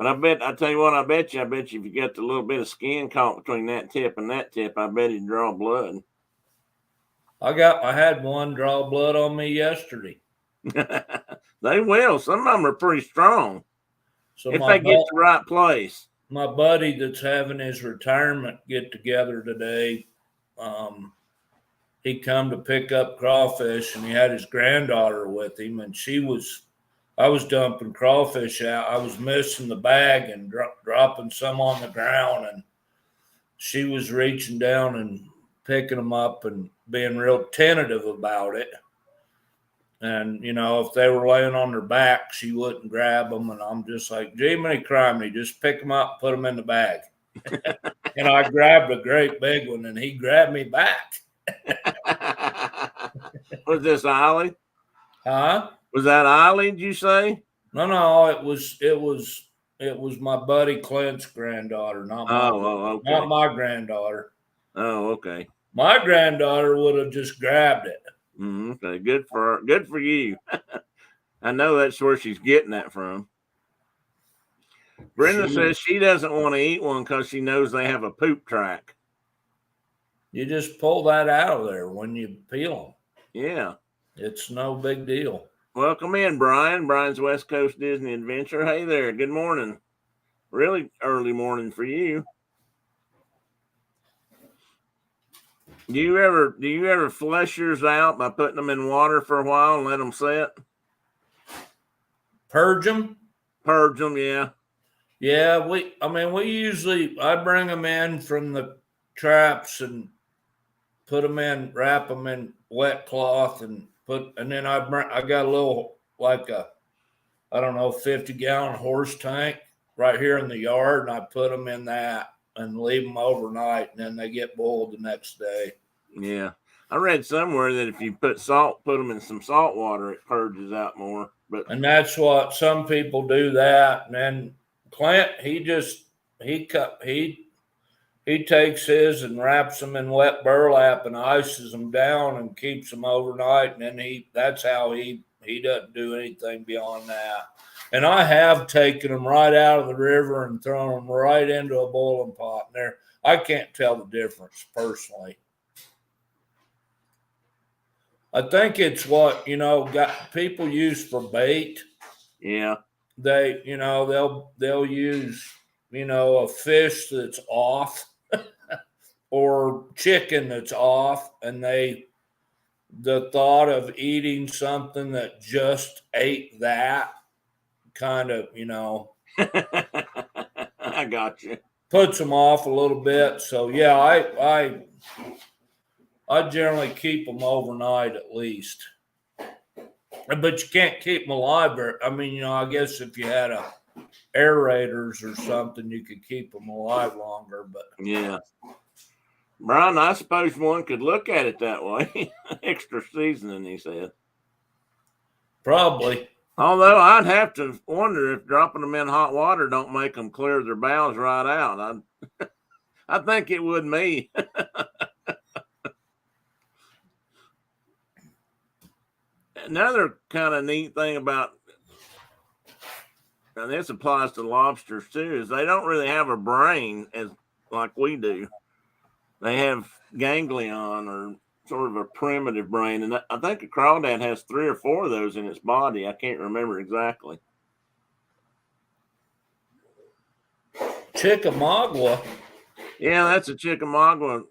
But I tell you what, I bet you if you got the little bit of skin caught between that tip and that tip, I bet he'd draw blood. I had one draw blood on me yesterday. They will. Some of them are pretty strong. So if they get to the right place. My buddy that's having his retirement get together today, he come to pick up crawfish, and he had his granddaughter with him, and I was dumping crawfish out. I was missing the bag and dropping some on the ground, and she was reaching down and picking them up and being real tentative about it. And, if they were laying on their back, she wouldn't grab them. And I'm just like, Jiminy criminy, just pick them up and put them in the bag. And I grabbed a great big one, and he grabbed me back. Was this Ollie? Huh? Was that Ollie, did you say? No, it was my buddy Clint's granddaughter, not my granddaughter. Oh, okay. My granddaughter would have just grabbed it. Okay, good for her. Good for you. I know that's where she's getting that from. Brenda says she doesn't want to eat one because she knows they have a poop track. You just pull that out of there when you peel them. Yeah. It's no big deal. Welcome in, Brian. Brian's West Coast Disney Adventure. Hey there. Good morning. Really early morning for you. Do you ever flush yours out by putting them in water for a while and let them set? Purge them? Purge them, yeah. Yeah, I bring them in from the traps and put them in, wrap them in wet cloth and then I got a little, like a, 50-gallon horse tank right here in the yard, and I put them in that and leave them overnight, and then they get boiled the next day. Yeah. I read somewhere that if you put them in some salt water, it purges out more. And that's what some people do that. And then Clint, he takes his and wraps them in wet burlap and ices them down and keeps them overnight. And then that's how he doesn't do anything beyond that. And I have taken them right out of the river and thrown them right into a boiling pot. And I can't tell the difference personally. I think it's what, got people use for bait. Yeah. They'll use, a fish that's off or chicken that's off. And the thought of eating something that just ate that kind of, I got you. Puts them off a little bit. So yeah, I generally keep them overnight at least, but you can't keep them alive. I guess if you had aerators or something, you could keep them alive longer. But yeah, Brian, I suppose one could look at it that way. Extra seasoning, he said. Probably. Although I'd have to wonder if dropping them in hot water don't make them clear their bowels right out. I think it would me. Another kind of neat thing about, and this applies to lobsters too, is they don't really have a brain like we do. They have ganglion, or sort of a primitive brain, and I think a crawdad has 3 or 4 of those in its body. I can't remember exactly. Chickamauga. Yeah, that's a Chickamauga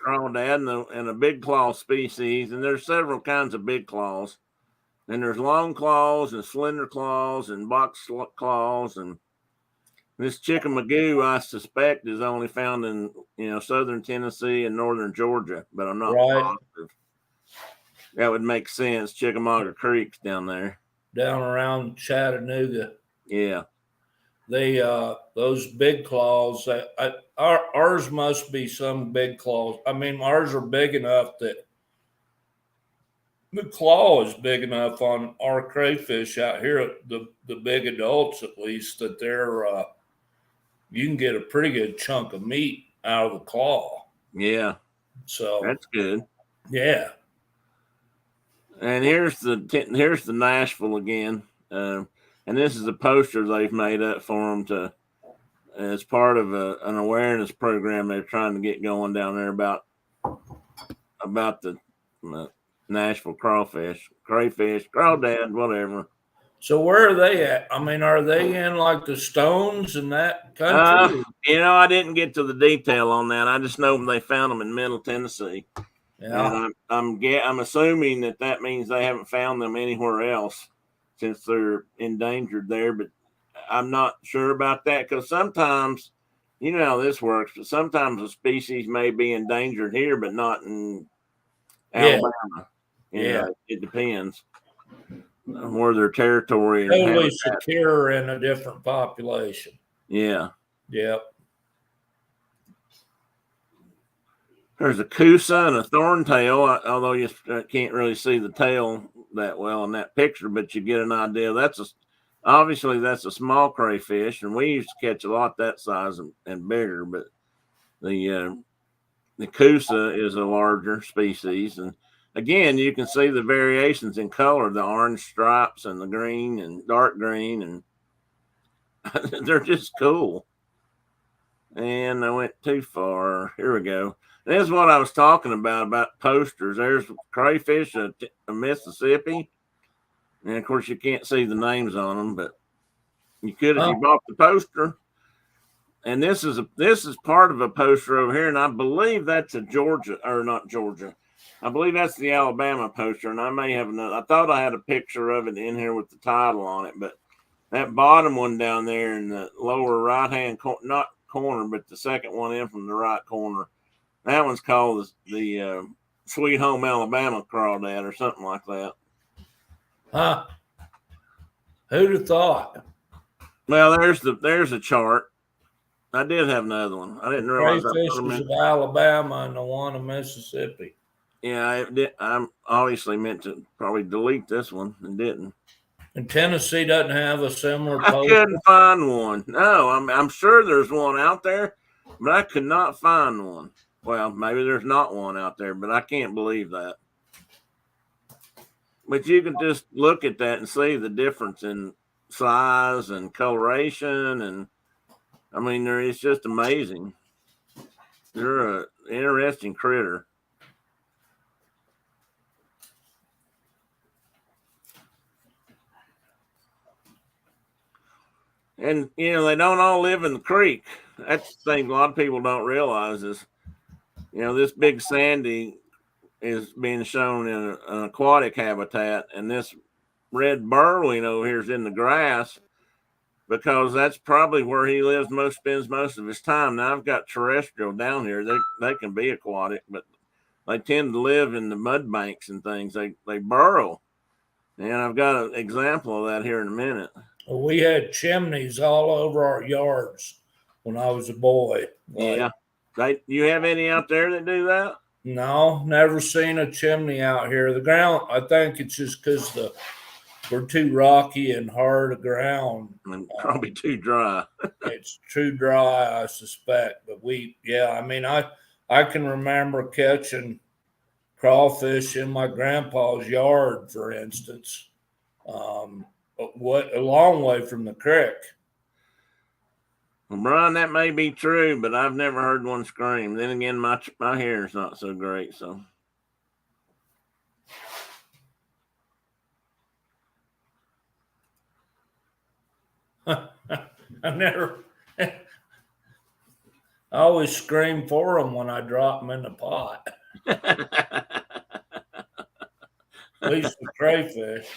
crawdad and a big claw species, and there's several kinds of big claws. And there's long claws and slender claws and box claws, and this chickamauga, I suspect, is only found in southern Tennessee and northern Georgia, but I'm not positive. That would make sense. Chickamauga Creek's down there, down around Chattanooga. Yeah, those big claws. Ours must be some big claws. Ours are big enough that the claw is big enough on our crayfish out here. The big adults, at least, that they're. You can get a pretty good chunk of meat out of the claw. Yeah. So that's good. Yeah. And here's the Nashville again. And this is a poster they've made up for them to, as part of an awareness program they're trying to get going down there about the Nashville crayfish, crawdad, whatever. So where are they at? I mean, are they in like the Stones in that country? I didn't get to the detail on that. I just know they found them in Middle Tennessee. Yeah. And I'm assuming that means they haven't found them anywhere else since they're endangered there. But I'm not sure about that because sometimes, you know how this works. But sometimes a species may be endangered here, but not in Alabama. Yeah. It depends on where their territory. Totally secure in a different population. Yeah. Yep. There's a coosa and a thorntail, although you can't really see the tail that well in that picture, but you get an idea. Obviously that's a small crayfish, and we used to catch a lot that size and bigger. But the coosa is a larger species, and again, you can see the variations in color, the orange stripes and the green and dark green, and they're just cool. And I went too far. Here we go. This is what I was talking about posters. There's crayfish of Mississippi. And of course, you can't see the names on them, but you could if you bought the poster. And this is part of a poster over here, and I believe that's a Georgia, or not Georgia. I believe that's the Alabama poster, and I may have another. I thought I had a picture of it in here with the title on it, but that bottom one down there in the lower right-hand corner, not corner, but the second one in from the right corner, that one's called the Sweet Home Alabama Crawdad or something like that. Huh? Who'd have thought? Well, there's a chart. I did have another one. I didn't realize crayfish was of Alabama and the one of Mississippi. Yeah, I'm obviously meant to probably delete this one and didn't. And Tennessee doesn't have a similar I poster? couldn't find one. No, I'm sure there's one out there, but I could not find one. Well, maybe there's not one out there, but I can't believe that. But you can just look at that and see the difference in size and coloration, and I mean, it's just amazing. They're an interesting critter. And, they don't all live in the creek. That's the thing a lot of people don't realize is, this big sandy is being shown in an aquatic habitat, and this red burrowing over here is in the grass because that's probably where he spends most of his time. Now, I've got terrestrial down here. They can be aquatic, but they tend to live in the mud banks and things. They burrow. And I've got an example of that here in a minute. We had chimneys all over our yards when I was a boy. Yeah. You have any out there that do that? No, never seen a chimney out here. The ground, I think it's just because we're too rocky and hard ground. And probably too dry. It's too dry, I suspect. But I can remember catching crawfish in my grandpa's yard, for instance. A long way from the creek. Well, Brian, that may be true, but I've never heard one scream. Then again, my hair is not so great, so. I've never. I always scream for them when I drop them in the pot. At least the crayfish.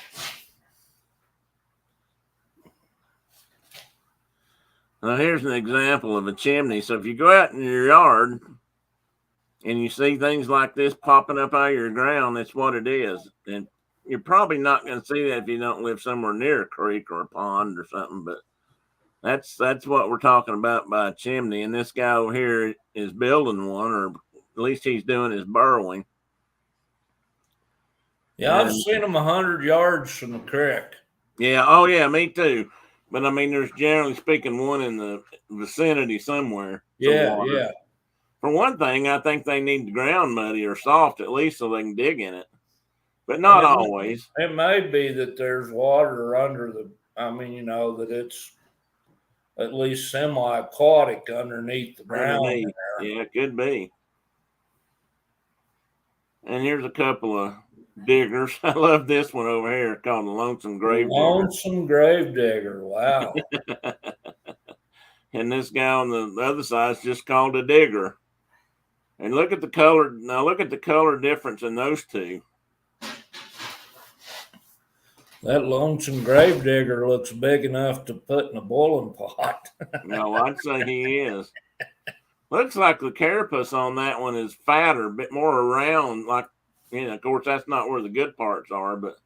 Now, here's an example of a chimney. So if you go out in your yard and you see things like this popping up out of your ground, that's what it is. And you're probably not going to see that if you don't live somewhere near a creek or a pond or something. But that's what we're talking about by a chimney. And this guy over here is building one, or at least he's doing his burrowing. Yeah, I've seen them 100 yards from the creek. Yeah. Oh, yeah, me too. But I mean, there's generally speaking one in the vicinity somewhere. Yeah. For one thing, I think they need the ground muddy or soft at least so they can dig in it. But not always. It may be that there's water under I mean, that it's at least semi-aquatic underneath the ground Underneath. there. Yeah, it could be. And here's a couple of diggers. I love this one over here called the Lonesome Grave Lonesome Grave Digger. Wow. Digger. And this guy on the other side is just called a digger. And look at the color. Now look at the color difference in those two. That Lonesome Grave Digger looks big enough to put in a boiling pot. No, I'd say he is. Looks like the carapace on that one is fatter, a bit more around. Like, of course, that's not where the good parts are, but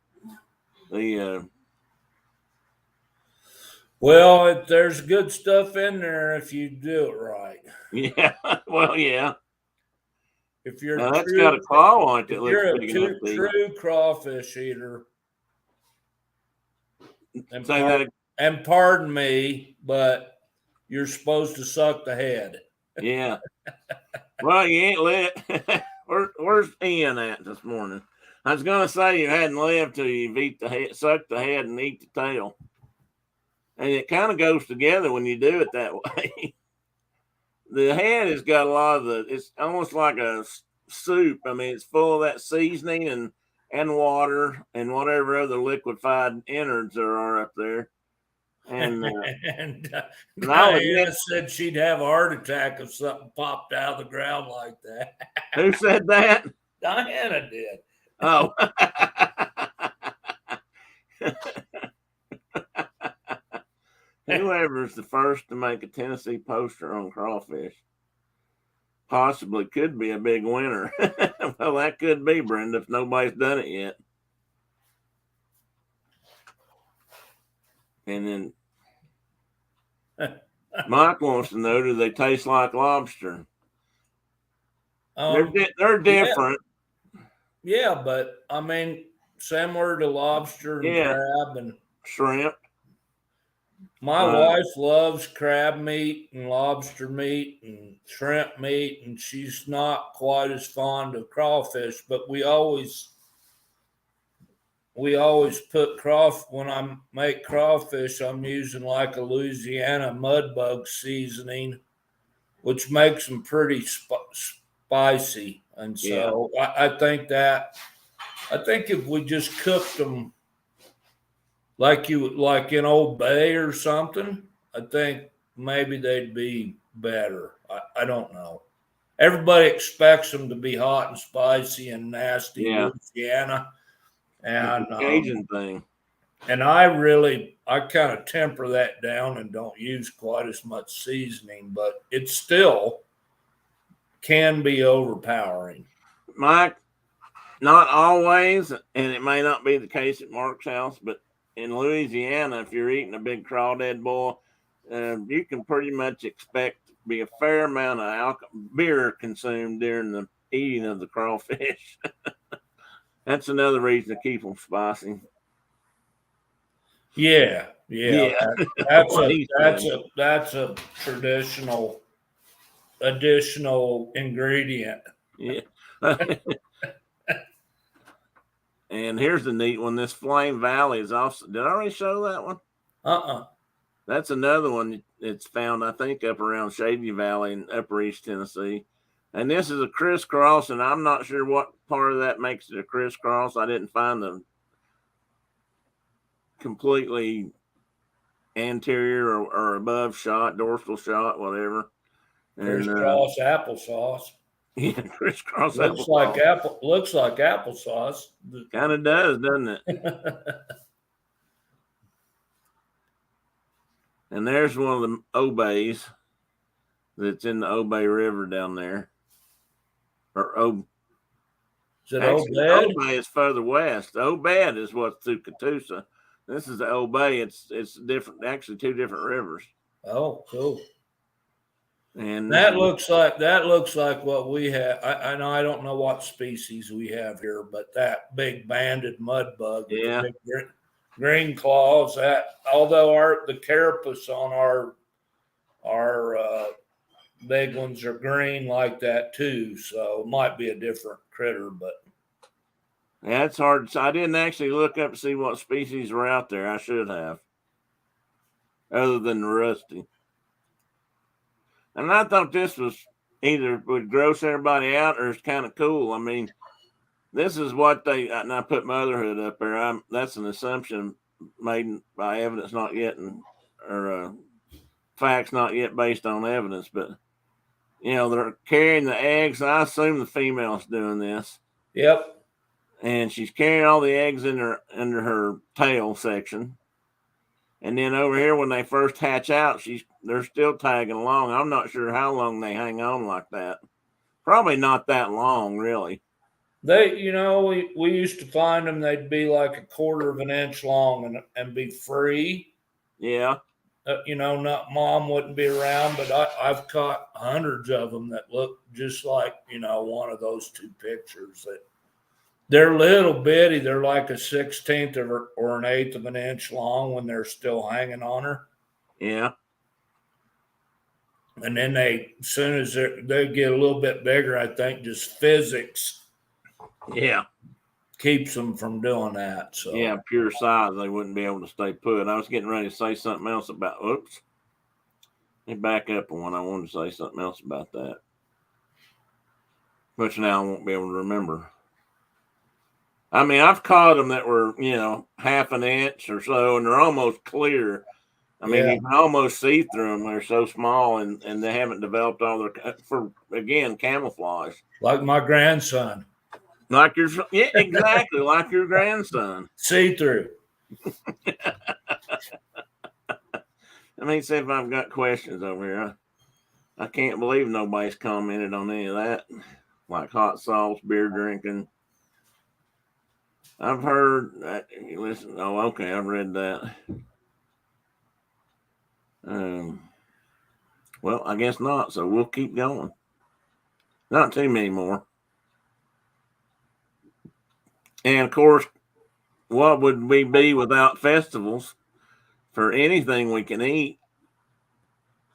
the Well, there's good stuff in there if you do it right. yeah, well, yeah. If you're Now that's got a claw on it that looks you're big a enough to eat. true crawfish eater, Say that. and pardon me, but you're supposed to suck the head. Yeah. Well, you ain't lit. Where's Ian at this morning? I was gonna say you hadn't lived till you've eat the head, suck the head, and eat the tail, and it kind of goes together when you do it that way. The head has got a lot of it's almost like a soup. I mean, it's full of that seasoning and water and whatever other liquefied innards there are up there. And Diana said she'd have a heart attack if something popped out of the ground like that. Who said that? Diana did. Oh. Whoever's the first to make a Tennessee poster on crawfish possibly could be a big winner. Well, that could be, Brenda, if nobody's done it yet. And then Mike wants to know, do they taste like lobster? They're different. Yeah, but I mean, similar to lobster and crab and shrimp. My wife loves crab meat and lobster meat and shrimp meat, and she's not quite as fond of crawfish, but we always put when I make crawfish, I'm using like a Louisiana mud bug seasoning, which makes them pretty spicy. And so I think if we just cooked them like in Old Bay or something, I think maybe they'd be better. I don't know. Everybody expects them to be hot and spicy and nasty Louisiana. And Cajun thing. And I kind of temper that down and don't use quite as much seasoning, but it still can be overpowering. Mike, not always, and it may not be the case at Mark's house, but in Louisiana, if you're eating a big crawdad boil, you can pretty much expect to be a fair amount of beer consumed during the eating of the crawfish. That's another reason to keep them spicy. Yeah. That's a traditional additional ingredient. Yeah. And here's the neat one. This Flame Valley is also. Did I already show that one? That's another one that's found, I think, up around Shady Valley in Upper East Tennessee. And this is a crisscross, and I'm not sure what part of that makes it a crisscross. I didn't find the completely anterior or above shot, dorsal shot, whatever. Crisscross applesauce. Yeah, crisscross looks applesauce. Looks like applesauce. Kind of does, doesn't it? And there's one of the Obays that's in the Obey River down there. Is it Obed? Obey is further west. Obed is what's through Catoosa. This is the Obey. It's different, actually two different rivers. Oh, cool. And that looks like what we have. I know I don't know what species we have here, but that big banded mud bug, yeah, the big green claws. That although the carapace on our big ones are green like that too, so it might be a different critter. But yeah, it's hard. I didn't actually look up to see what species were out there. I should have. other than the rusty. And I thought this was either would gross everybody out or it's kind of cool. I mean, this is what they, and I put motherhood up there. That's an assumption made by evidence not yet, or facts not yet based on evidence. But they're carrying the eggs. I assume the female's doing this. Yep. And she's carrying all the eggs under her tail section. And then over here, when they first hatch out, they're still tagging along. I'm not sure how long they hang on like that. Probably not that long, really. They, we used to find them. They'd be like a quarter of an inch long and be free. Yeah. Not mom wouldn't be around, but I've caught hundreds of them that look just like, one of those two pictures. That they're little bitty. They're like a 1/16 or an 1/8 of an inch long when they're still hanging on her. Yeah. And then as soon as they get a little bit bigger, I think just physics. Yeah. Keeps them from doing that. So yeah, pure size, they wouldn't be able to stay put. I was getting ready to say something else about. Oops. Let me back up on one. I wanted to say something else about that, which now I won't be able to remember. I mean, I've caught them that were, half an inch or so, and they're almost clear. I mean, you can almost see through them. They're so small, and they haven't developed all their, again, camouflage. Like my grandson. Like exactly, like your grandson. See through. Let me see if I've got questions over here. I can't believe nobody's commented on any of that, like hot sauce, beer drinking. I've heard that. Listen, okay, I've read that. Well, I guess not. So we'll keep going. Not too many more. And of course, what would we be without festivals for anything we can eat?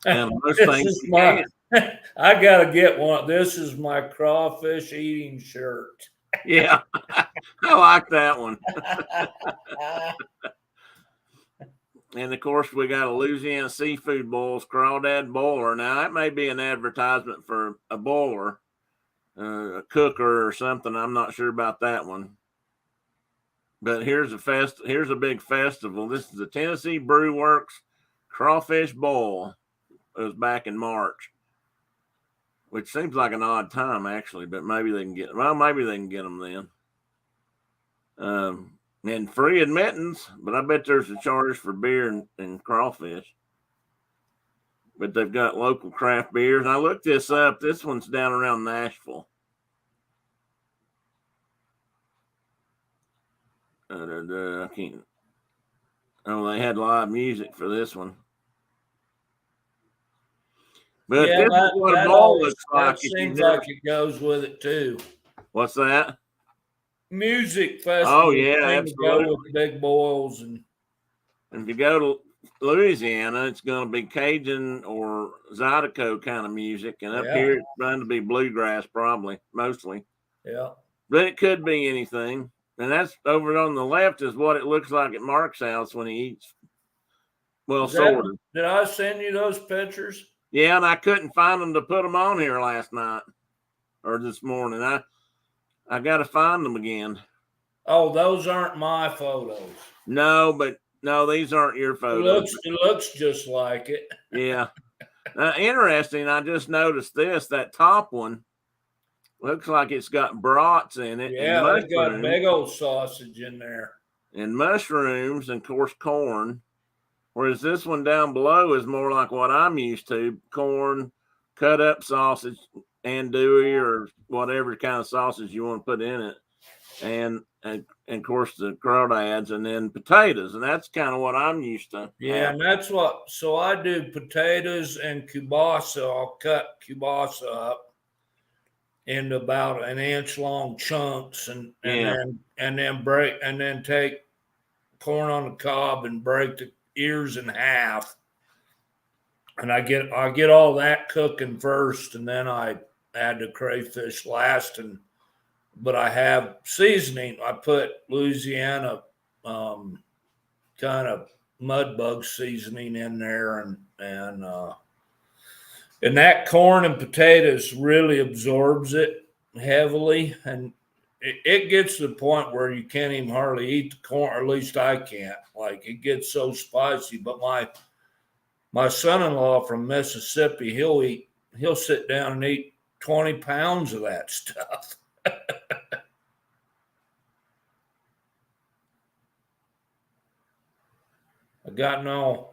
And most things we can. I gotta get one. This is my crawfish eating shirt. Yeah, I like that one. And of course, we got a Louisiana Seafood Boils Crawdad boiler. Now, that may be an advertisement for a boiler, a cooker or something. I'm not sure about that one. But here's a big festival. This is the Tennessee Brew Works Crawfish Boil. It was back in March, which seems like an odd time actually, but maybe they can get them then. And free admittance, but I bet there's a charge for beer and crawfish. But they've got local craft beers. And I looked this up. This one's down around Nashville. I can't. Oh, they had live music for this one. But yeah, this is what a bowl looks like. That seems like it goes with it too. What's that? Music festival. Oh yeah, absolutely. Go with big boils and if you go to Louisiana, it's going to be Cajun or Zydeco kind of music, and up here it's going to be bluegrass, probably mostly. Yeah, but it could be anything. And that's over on the left is what it looks like at Mark's house when he eats. Well, sort of. Did I send you those pictures? Yeah, and I couldn't find them to put them on here last night or this morning. I got to find them again. Oh, those aren't my photos. No, these aren't your photos. It looks just like it. Yeah. Interesting. I just noticed this. That top one looks like it's got brats in it. Yeah, it's got big old sausage in there. And mushrooms and, of course, corn. Whereas this one down below is more like what I'm used to. Corn, cut up sausage, andouille, or whatever kind of sausage you want to put in it. And of course, the crawdads, and then potatoes. And that's kind of what I'm used to. Yeah, and that's so I do potatoes and kielbasa. I'll cut kielbasa up into about an inch long chunks and then take corn on the cob and break the ears in half. And I get all that cooking first, and then I add the crayfish last. But I have seasoning. I put Louisiana kind of mud bug seasoning in there, and that corn and potatoes really absorbs it heavily, and it gets to the point where you can't even hardly eat the corn, or at least I can't. Like, it gets so spicy. But my son-in-law from Mississippi, he'll sit down and eat 20 pounds of that stuff. I got no.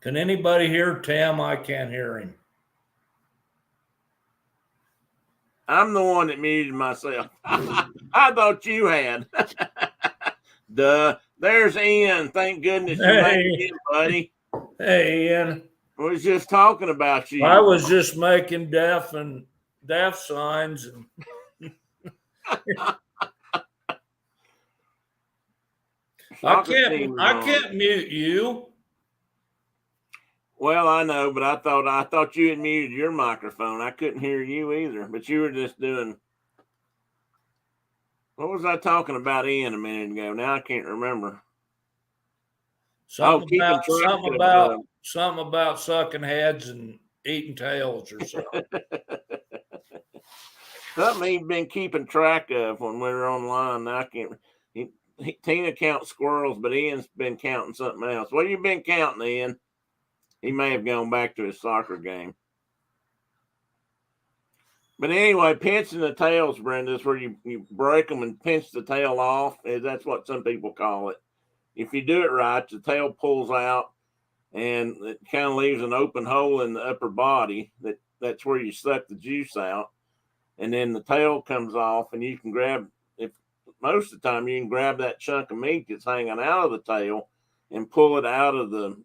Can anybody hear Tim? I can't hear him. I'm the one that muted myself. I thought you had. Duh. There's Ian. Thank goodness you made it in, buddy. Hey, Ian. I was just talking about you. I was just making deaf signs. I can't mute you. Well, I know, but I thought you had muted your microphone. I couldn't hear you either, but you were just doing. What was I talking about Ian a minute ago? Now I can't remember. Something about sucking heads and eating tails or something. Something he'd been keeping track of when we were online. Now I can't. Tina counts squirrels, but Ian's been counting something else. What have you been counting, Ian? He may have gone back to his soccer game. But anyway, pinching the tails, Brenda, is where you break them and pinch the tail off. That's what some people call it. If you do it right, the tail pulls out and it kind of leaves an open hole in the upper body. That's where you suck the juice out. And then the tail comes off, and you can grab, most of the time you can grab that chunk of meat that's hanging out of the tail and pull it out of the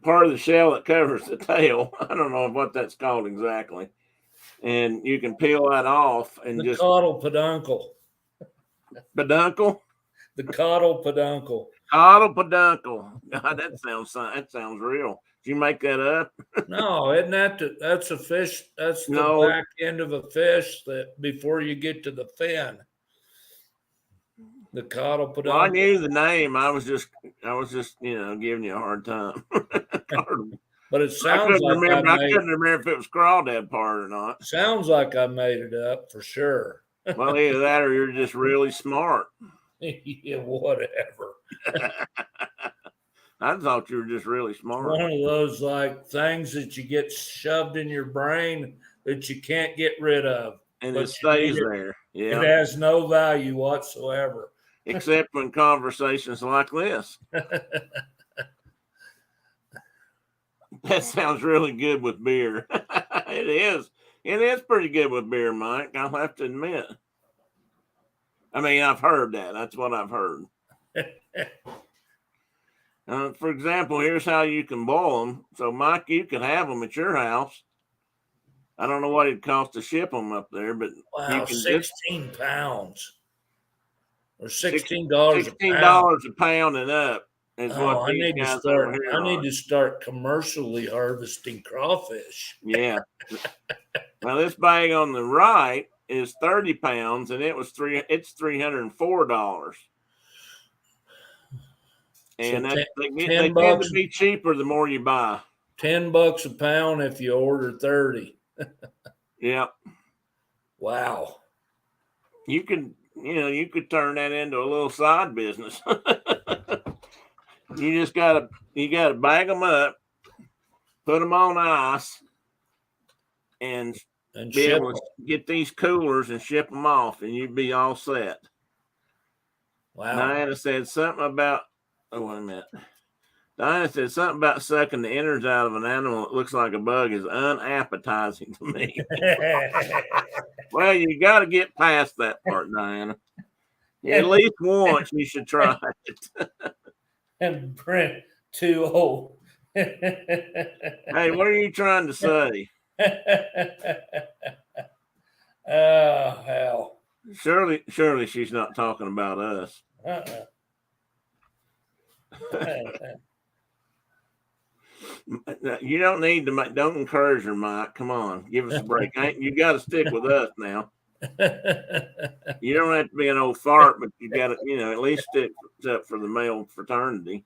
part of the shell that covers the tail. I don't know what that's called exactly. And you can peel that off and the caudal peduncle. Peduncle? The caudal peduncle. Caudal peduncle. God, that sounds real. Did you make that up? No, isn't that's a fish? That's the back end of a fish that before you get to the fin. The caudal peduncle. Well, I knew the name. I was just giving you a hard time. But it sounds I couldn't remember if it was Crawdad part or not. Sounds like I made it up for sure. Well, either that or you're just really smart. Yeah, whatever. I thought you were just really smart. One of those like things that you get shoved in your brain that you can't get rid of. And it stays there. Yeah. It has no value whatsoever. Except in conversations like this. That sounds really good with beer. It is. It is pretty good with beer, Mike. I'll have to admit. I mean, I've heard that. That's what I've heard. For example, here's how you can boil them. So, Mike, you could have them at your house. I don't know what it'd cost to ship them up there, but wow, you can 16 pounds or $16 a pound and up is what I need to start commercially harvesting crawfish. Yeah. Now this bag on the right is 30 pounds, and it's $304. And so they tend to be cheaper the more you buy. $10 a pound if you order 30. Yeah. Wow. You could turn that into a little side business. You gotta bag them up, put them on ice, and be able to get these coolers and ship them off, and you'd be all set. Wow. Diana said something about. Oh, wait a minute. Diana said something about sucking the innards out of an animal that looks like a bug is unappetizing to me. Well, you got to get past that part, Diana. At least once you should try it. And Too old. Hey, what are you trying to say? Oh, hell. Surely she's not talking about us. Uh-uh. You don't need to don't encourage her, Mike. Come on, give us a break. You got to stick with us now. You don't have to be an old fart, but you got to, at least stick up for the male fraternity.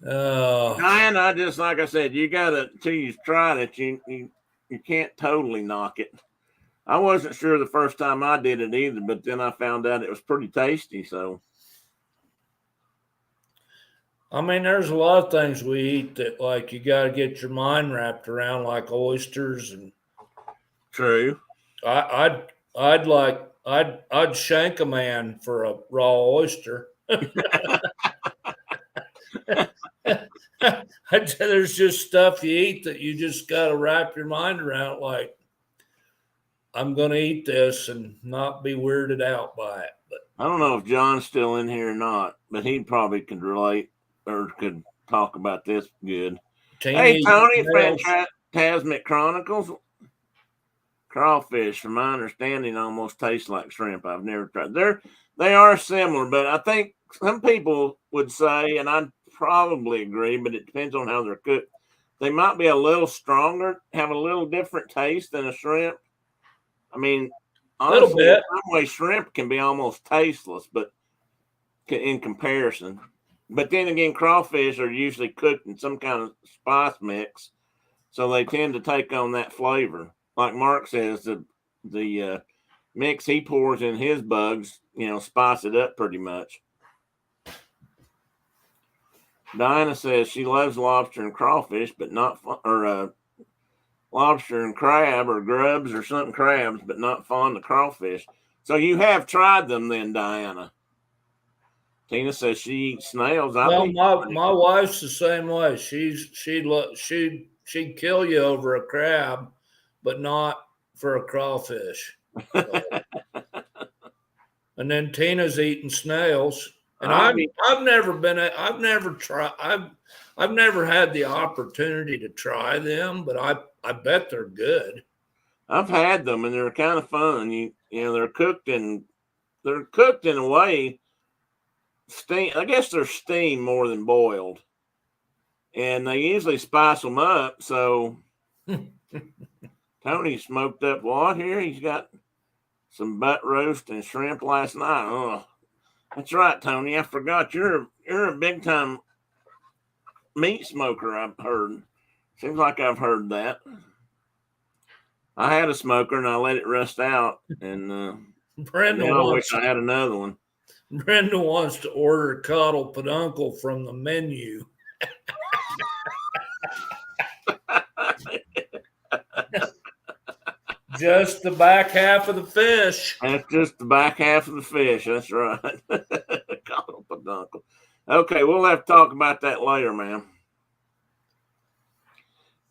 Oh, Diana, just like I said, you got to, till you've tried it, you can't totally knock it. I wasn't sure the first time I did it either, but then I found out it was pretty tasty. So, I mean, there's a lot of things we eat that, like, you got to get your mind wrapped around, like oysters, and true. I'd shank a man for a raw oyster. There's just stuff you eat that you just got to wrap your mind around. Like, I'm going to eat this and not be weirded out by it. But I don't know if John's still in here or not, but he probably could relate or could talk about this good. Hey, Tony, Phantasmic Chronicles. Crawfish, from my understanding, almost taste like shrimp. I've never tried. They are similar, but I think some people would say, and I'd probably agree, but it depends on how they're cooked. They might be a little stronger, have a little different taste than a shrimp. I mean, honestly, in some way, shrimp can be almost tasteless, but in comparison. But then again, crawfish are usually cooked in some kind of spice mix, so they tend to take on that flavor. Like Mark says, the mix he pours in his bugs, spice it up pretty much. Diana says she loves lobster and crawfish, but not lobster and crab or grubs or something crabs, but not fond of crawfish. So you have tried them then, Diana. Tina says she eats snails. My wife's the same way. She'd kill you over a crab, but not for a crawfish. And then Tina's eating snails, and I've never had the opportunity to try them, but I bet they're good. I've had them, and they're kind of fun. They're cooked in a way. Steam. I guess they're steamed more than boiled, and they usually spice them up. So Tony smoked up what here? He's got some butt roast and shrimp last night. Oh, that's right, Tony. I forgot you're a big time meat smoker. I've heard. Seems like I've heard that. I had a smoker and I let it rust out, and I wish I had another one. Brenda wants to order coddle peduncle from the menu. Just the back half of the fish. That's just the back half of the fish. That's right. Coddle peduncle. Okay, we'll have to talk about that later, man.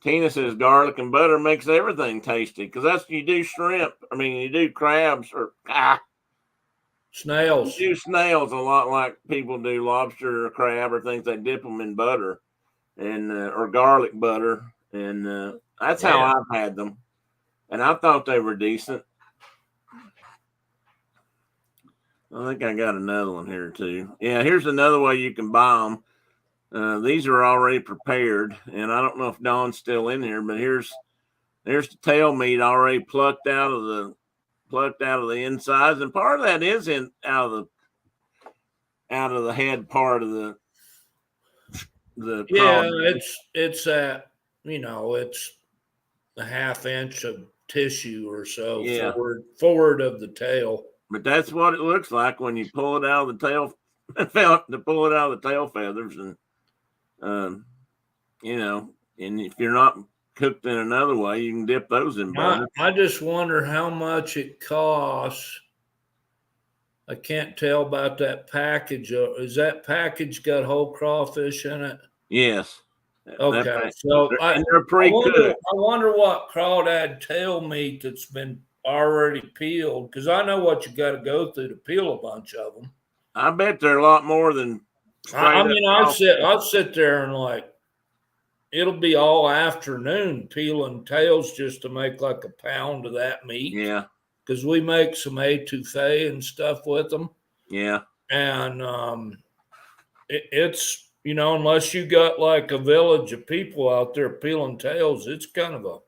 Tina says garlic and butter makes everything tasty because that's you do shrimp. I mean, you do crabs or snails. You do snails a lot like people do lobster or crab or things. They dip them in butter and or garlic butter, and that's how I've had them. And I thought they were decent. I think I got another one here too. Yeah, here's another way you can buy them. These are already prepared, and I don't know if Dawn's still in here, but there's the tail meat already plucked out of the insides, and part of that is out of the head part of the crawdad. It's it's a half inch of tissue or so forward of the tail. But that's what it looks like when you pull it out of the tail. To pull it out of the tail feathers, and and if you're not cooked in another way, you can dip those in butter. I just wonder how much it costs. I can't tell about that package. Is that package got whole crawfish in it? Yes. Okay, so they're pre-cooked. I wonder what crawdad tail meat that's been already peeled, because I know what you got to go through to peel a bunch of them. I bet they're a lot more than I mean, I'd crawfish. sit there and like it'll be all afternoon peeling tails just to make like a pound of that meat Yeah, because we make some etouffee and stuff with them, yeah. and it's unless you got like a village of people out there peeling tails, it's kind of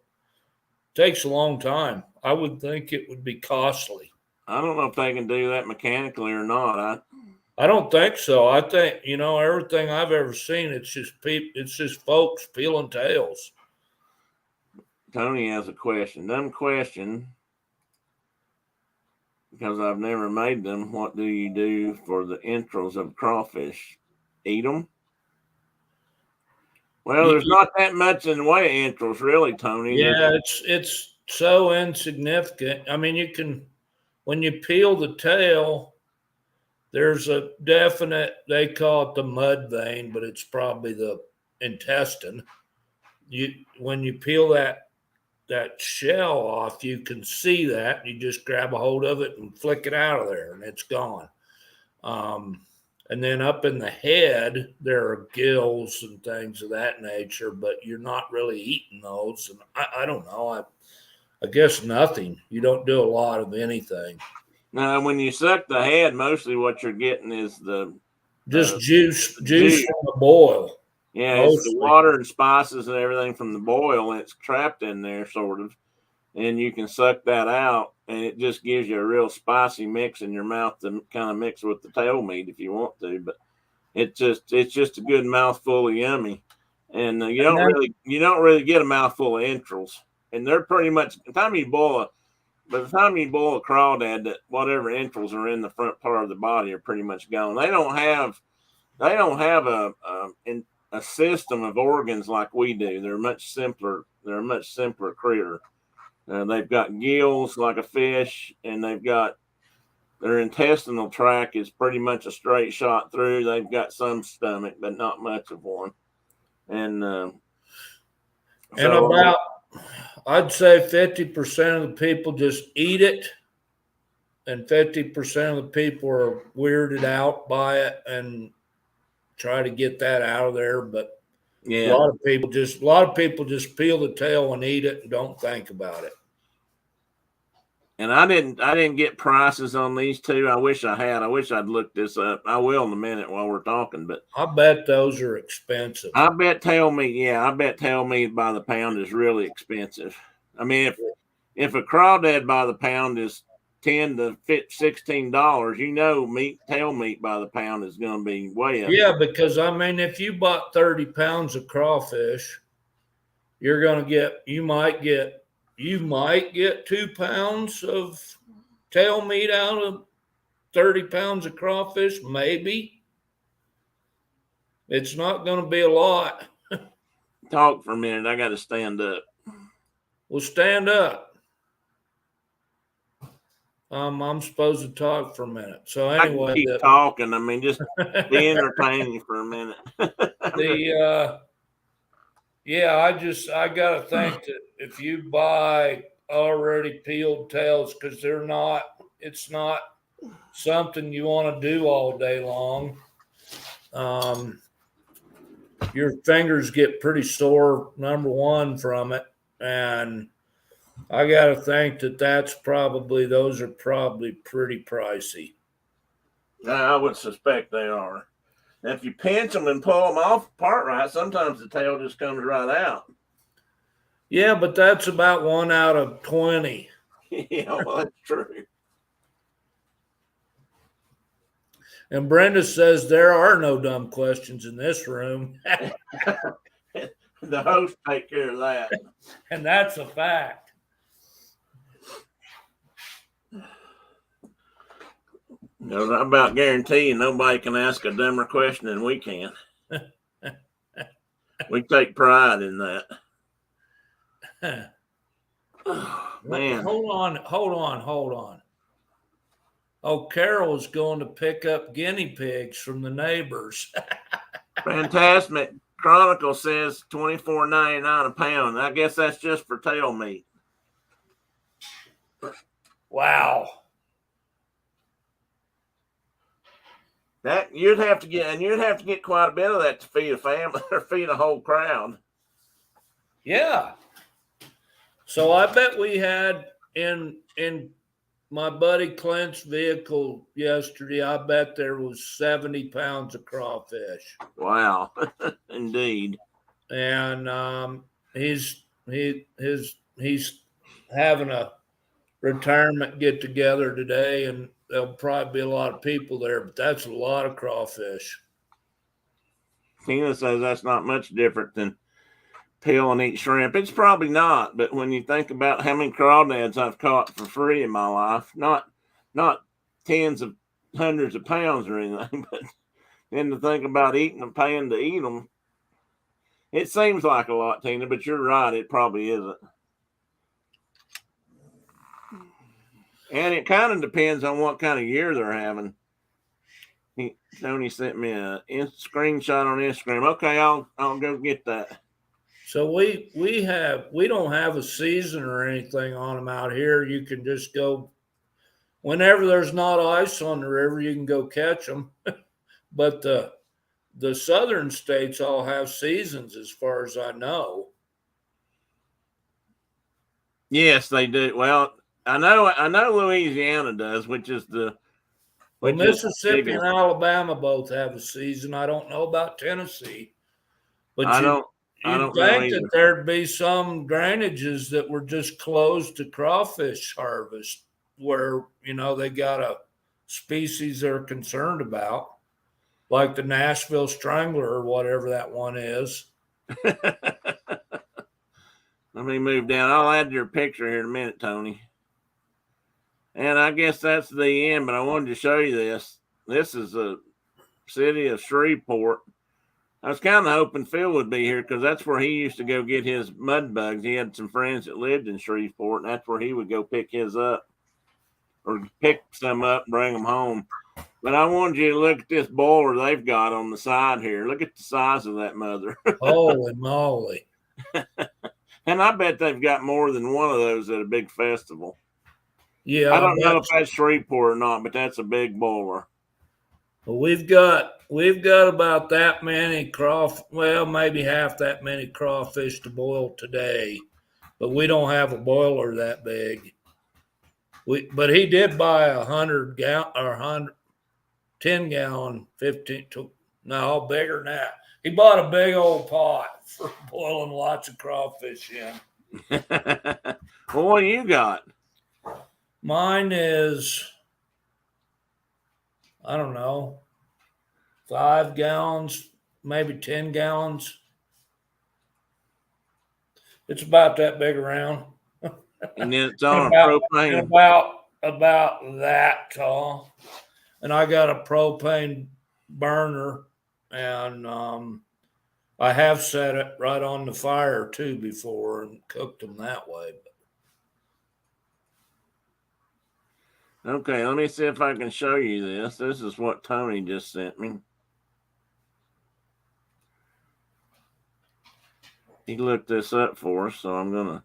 takes a long time. I would think it would be costly. I don't know if they can do that mechanically or not. I don't think so. I think everything I've ever seen. It's just folks peeling tails. Tony has a question. Dumb question, because I've never made them. What do you do for the entrails of crawfish? Eat them? Well, there's not that much in the way of entrails, really, Tony. Yeah, it's so insignificant. I mean, you can when you peel the tail, there's a definite. They call it the mud vein, but it's probably the intestine. When you peel that shell off, you can see that. You just grab a hold of it and flick it out of there, and it's gone. And then up in the head, there are gills and things of that nature, but you're not really eating those. And I don't know. I guess nothing. You don't do a lot of anything. Now, when you suck the head, mostly what you're getting is the Just juice from juice. the boil. Yeah, Mostly. it's the water and spices and everything from the boil, and it's trapped in there, sort of. And you can suck that out, and it just gives you a real spicy mix in your mouth to kind of mix with the tail meat if you want to. But it's just a good mouthful of yummy, and you don't really get a mouthful of entrails, and they're pretty much by the time you boil a crawdad, that whatever entrails are in the front part of the body are pretty much gone. They don't have a system of organs like we do. They're much simpler. They're a much simpler critter. They've got gills like a fish, and their intestinal tract is pretty much a straight shot through. They've got some stomach, but not much of one. And about, I'd say 50% of the people just eat it, and 50% of the people are weirded out by it and try to get that out of there. But yeah, a lot of people just peel the tail and eat it and don't think about it. and I didn't get prices on these two. I wish I had. I wish I'd looked this up. I will in a minute while we're talking. But I bet those are expensive. I bet tail meat by the pound is really expensive. I mean, if a crawdad by the pound is $10 to $16, tail meat by the pound is going to be way up. Yeah, because I mean, if you bought 30 pounds of crawfish, you might get 2 pounds of tail meat out of 30 pounds of crawfish, maybe. It's not going to be a lot. Talk for a minute. I got to stand up. Well, stand up. I'm supposed to talk for a minute. So anyway, I can keep talking. I mean, just be entertaining for a minute. I gotta think that if you buy already peeled tails, because it's not something you want to do all day long. Your fingers get pretty sore, number one, from it, and I got to think that those are probably pretty pricey. I would suspect they are. Now, if you pinch them and pull them off apart right, sometimes the tail just comes right out. Yeah, but that's about 1 out of 20. Yeah, well, that's true. And Brenda says there are no dumb questions in this room. The host take care of that. And that's a fact. Because I about guarantee you nobody can ask a dumber question than we can. We take pride in that. Oh, man. Hold on. Oh, Carol is going to pick up guinea pigs from the neighbors. Fantastic Chronicle says $24.99 a pound. I guess that's just for tail meat. Wow. That you'd have to get quite a bit of that to feed a family or feed a whole crowd. Yeah. So I bet we had in my buddy Clint's vehicle yesterday, I bet there was 70 pounds of crawfish. Wow, indeed. And he's having a retirement get together today, and there'll probably be a lot of people there, but that's a lot of crawfish. Tina says that's not much different than peel and eat shrimp. It's probably not, but when you think about how many crawdads I've caught for free in my life, not tens of hundreds of pounds or anything, but then to think about eating them, paying to eat them, it seems like a lot, Tina, but you're right, it probably isn't. And it kind of depends on what kind of year they're having. Tony sent me a screenshot on Instagram. Okay, I'll go get that. So we don't have a season or anything on them out here. You can just go whenever there's not ice on the river, you can go catch them. But the southern states all have seasons, as far as I know. Yes, they do. Well, I know Louisiana does, which is the Well, Mississippi and Alabama both have a season. I don't know about Tennessee, but I don't think that there'd be some drainages that were just closed to crawfish harvest, where they got a species they're concerned about, like the Nashville Strangler or whatever that one is. Let me move down. I'll add your picture here in a minute, Tony. And I guess that's the end, but I wanted to show you this. This is the city of Shreveport. I was kind of hoping Phil would be here because that's where he used to go get his mud bugs. He had some friends that lived in Shreveport, and that's where he would go pick his up or pick some up and bring them home. But I wanted you to look at this boiler they've got on the side here. Look at the size of that mother. Holy moly. And I bet they've got more than one of those at a big festival. Yeah. I don't know if that's Shreveport or not, but that's a big boiler. Well, we've got about that many maybe half that many crawfish to boil today, but we don't have a boiler that big. But he did buy 100 gallon or 10 gallon, 15. No, bigger than that. He bought a big old pot for boiling lots of crawfish in. Well, what do you got? Mine is, I don't know, 5 gallons, maybe 10 gallons. It's about that big around. And then it's on propane. About that tall. And I got a propane burner, and I have set it right on the fire too before and cooked them that way. Okay, let me see if I can show you this. This is what Tony just sent me. He looked this up for us, so I'm gonna.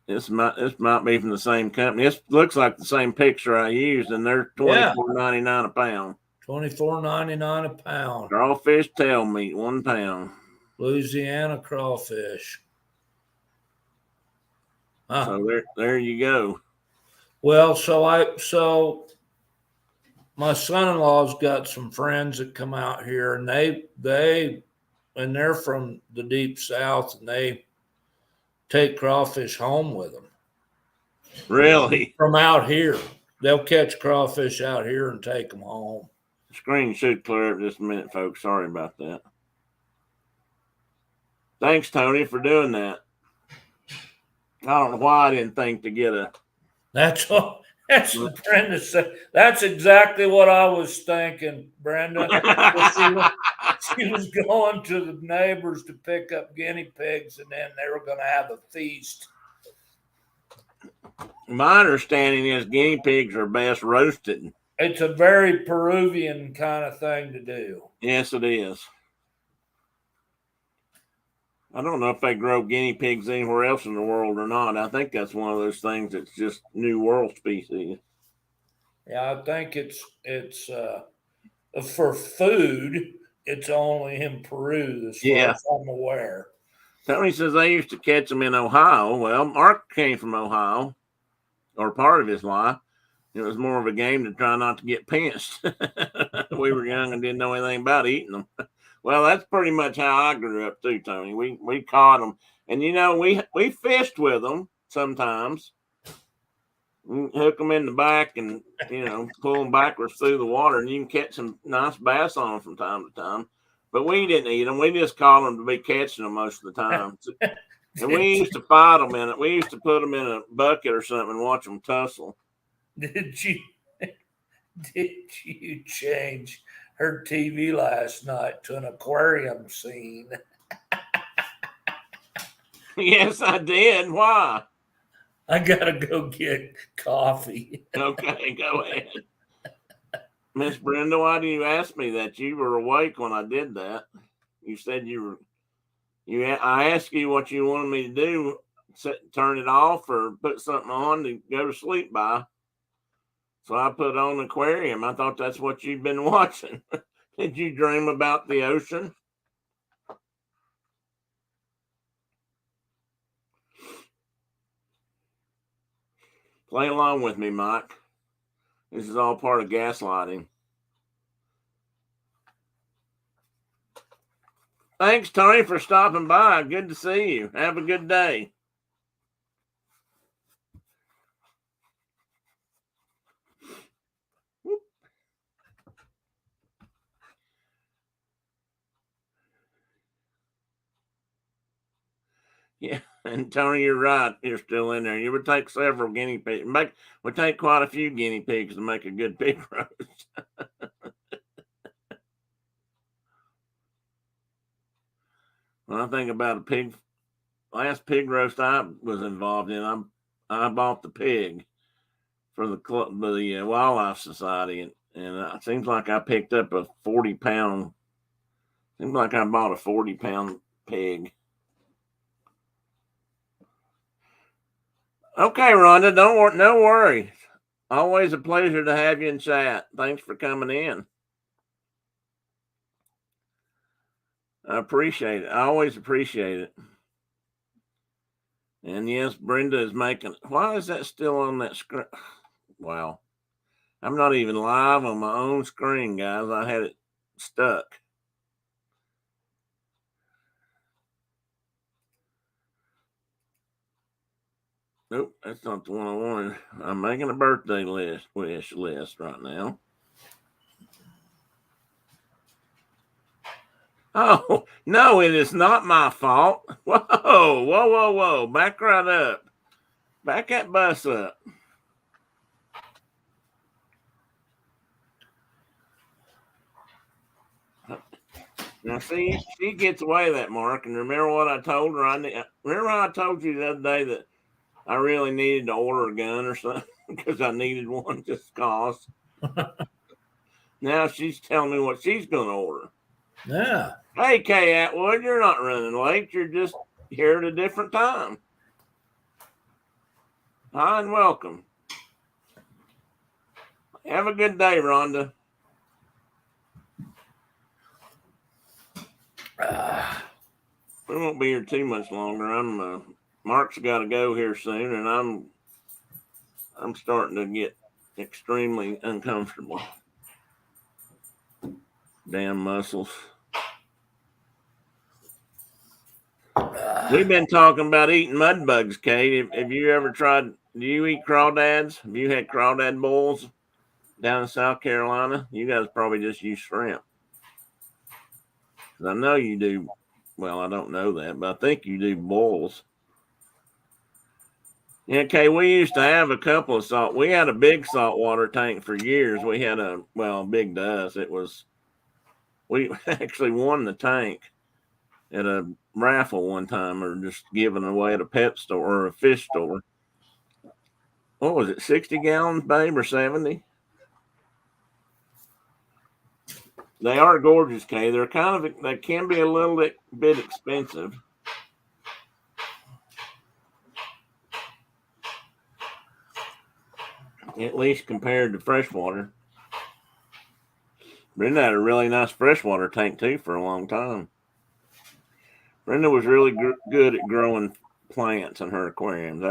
This might be from the same company. This looks like the same picture I used, and they're $24.99 a pound. $24.99 a pound. Crawfish tail meat, 1 pound. Louisiana crawfish. Huh. So there you go. Well, so my son-in-law's got some friends that come out here, and they're from the deep south, and they take crawfish home with them. Really? From out here. They'll catch crawfish out here and take them home. The screen should clear up just a minute, folks. Sorry about that. Thanks, Tony, for doing that. I don't know why I didn't think to get a... That's what Brenda said. That's exactly what I was thinking, Brenda. She was going to the neighbors to pick up guinea pigs, and then they were going to have a feast. My understanding is guinea pigs are best roasted. It's a very Peruvian kind of thing to do. Yes, it is. I don't know if they grow guinea pigs anywhere else in the world or not. I think that's one of those things that's just New World species. Yeah, I think it's For food, it's only in Peru, as far as I'm aware. Tony says they used to catch them in Ohio. Well, Mark came from Ohio, or part of his life. It was more of a game to try not to get pinched. We were young and didn't know anything about eating them. Well, that's pretty much how I grew up too, Tony. We caught them, and we fished with them sometimes. You can hook them in the back and pull them backwards through the water, and you can catch some nice bass on them from time to time. But we didn't eat them. We just caught them to be catching them most of the time. And we used to fight them in it. We used to put them in a bucket or something and watch them tussle. Did you change her TV last night to an aquarium scene? Yes, I did. Why? I gotta go get coffee. Okay, go ahead. Miss Brenda, why do you ask me that? You were awake when I did that. You said I asked you what you wanted me to do, turn it off or put something on to go to sleep by. So I put on the aquarium. I thought that's what you'd been watching. Did you dream about the ocean? Play along with me, Mike. This is all part of gaslighting. Thanks, Tony, for stopping by. Good to see you. Have a good day. Yeah, and Tony, you're right. You're still in there. You would take several guinea pigs. Would take quite a few guinea pigs to make a good pig roast. When I think about last pig roast I was involved in, I bought the pig for the Wildlife Society, and it seems like I picked up a 40-pound. Seems like I bought a 40-pound pig. Okay, Rhonda, no worry. Always a pleasure to have you in chat. Thanks for coming in. I appreciate it. I always appreciate it. And yes, Brenda is making. Why is that still on that screen? Wow. I'm not even live on my own screen, guys. I had it stuck. Nope, that's not the one I wanted. I'm making a birthday wish list right now. Oh, no, it is not my fault. Whoa. Back right up. Back that bus up. Now, see, she gets away with that, Mark. And remember what I told her? Remember how I told you the other day that I really needed to order a gun or something because I needed one just cause. Now she's telling me what she's going to order. Yeah. Hey, Kay Atwood, you're not running late. You're just here at a different time. Hi and welcome. Have a good day, Rhonda. We won't be here too much longer. Mark's got to go here soon, and I'm starting to get extremely uncomfortable. Damn muscles. We've been talking about eating mud bugs, Kate. Have you ever tried? Do you eat crawdads? Have you had crawdad bowls down in South Carolina? You guys probably just use shrimp. Because I know you do. Well, I don't know that, but I think you do boils. Yeah, okay, we used to have a couple of salt. We had a big saltwater tank for years. We had big to us. We actually won the tank at a raffle one time, or just giving away at a pet store or a fish store. What was it, 60 gallons, babe, or 70? They are gorgeous, Kay. They can be a little bit expensive. At least compared to freshwater. Brenda had a really nice freshwater tank too for a long time. Brenda was really good at growing plants in her aquarium.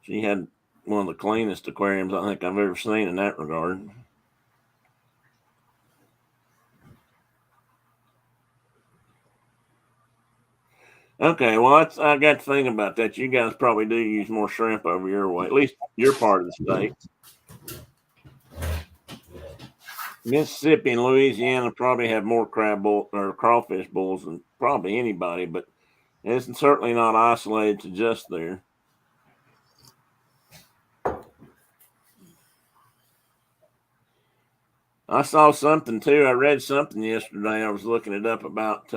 She had one of the cleanest aquariums I think I've ever seen in that regard. Okay, well, I got to think about that. You guys probably do use more shrimp over your way, at least your part of the state. Mississippi and Louisiana probably have more crab bull or crawfish bulls than probably anybody, but it's certainly not isolated to just there. I saw something too. I read something yesterday. I was looking it up about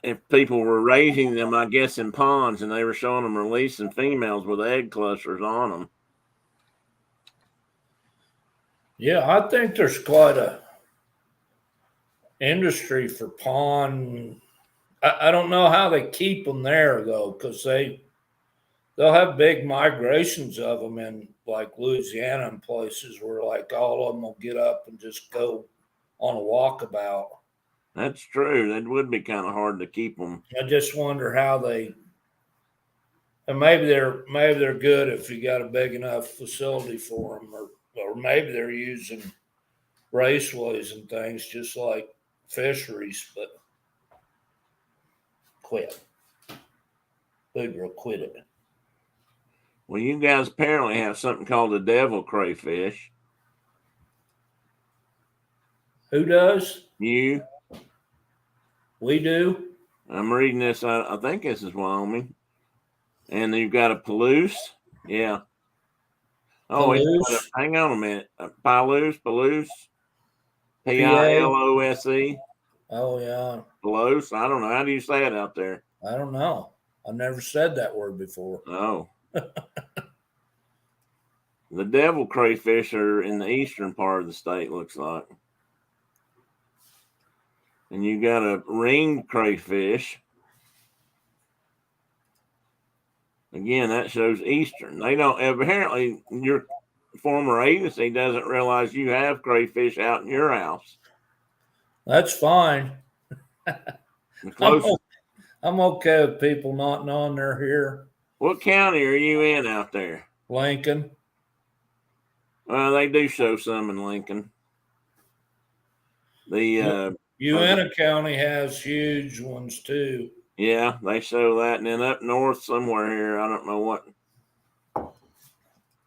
if people were raising them, I guess, in ponds, and they were showing them releasing females with egg clusters on them. Yeah, I think there's quite a industry for pond. I don't know how they keep them there though, because they'll have big migrations of them in like Louisiana and places where like all of them will get up and just go on a walkabout. That's true. That would be kind of hard to keep them. I just wonder how they. And maybe they're good if you got a big enough facility for them, or maybe they're using raceways and things just like fisheries. But quit, Boudreaux quit it. Well, you guys apparently have something called the devil crayfish. Who does? You? We do. I'm reading this. I think this is Wyoming. And you've got a Palouse. Yeah. Oh, hang on a minute. Palouse. Pilose. Oh, yeah. Palouse. I don't know. How do you say it out there? I don't know. I've never said that word before. Oh. The devil crayfish are in the eastern part of the state, looks like. And you got a ringed crayfish. Again, that shows eastern. They don't, apparently, your former agency doesn't realize you have crayfish out in your house. That's fine. The closest. I'm okay with people not knowing they're here. What county are you in out there? Lincoln. Well, they do show some in Lincoln. The Uintah County has huge ones too. Yeah, they show that, and then up north somewhere here, I don't know what.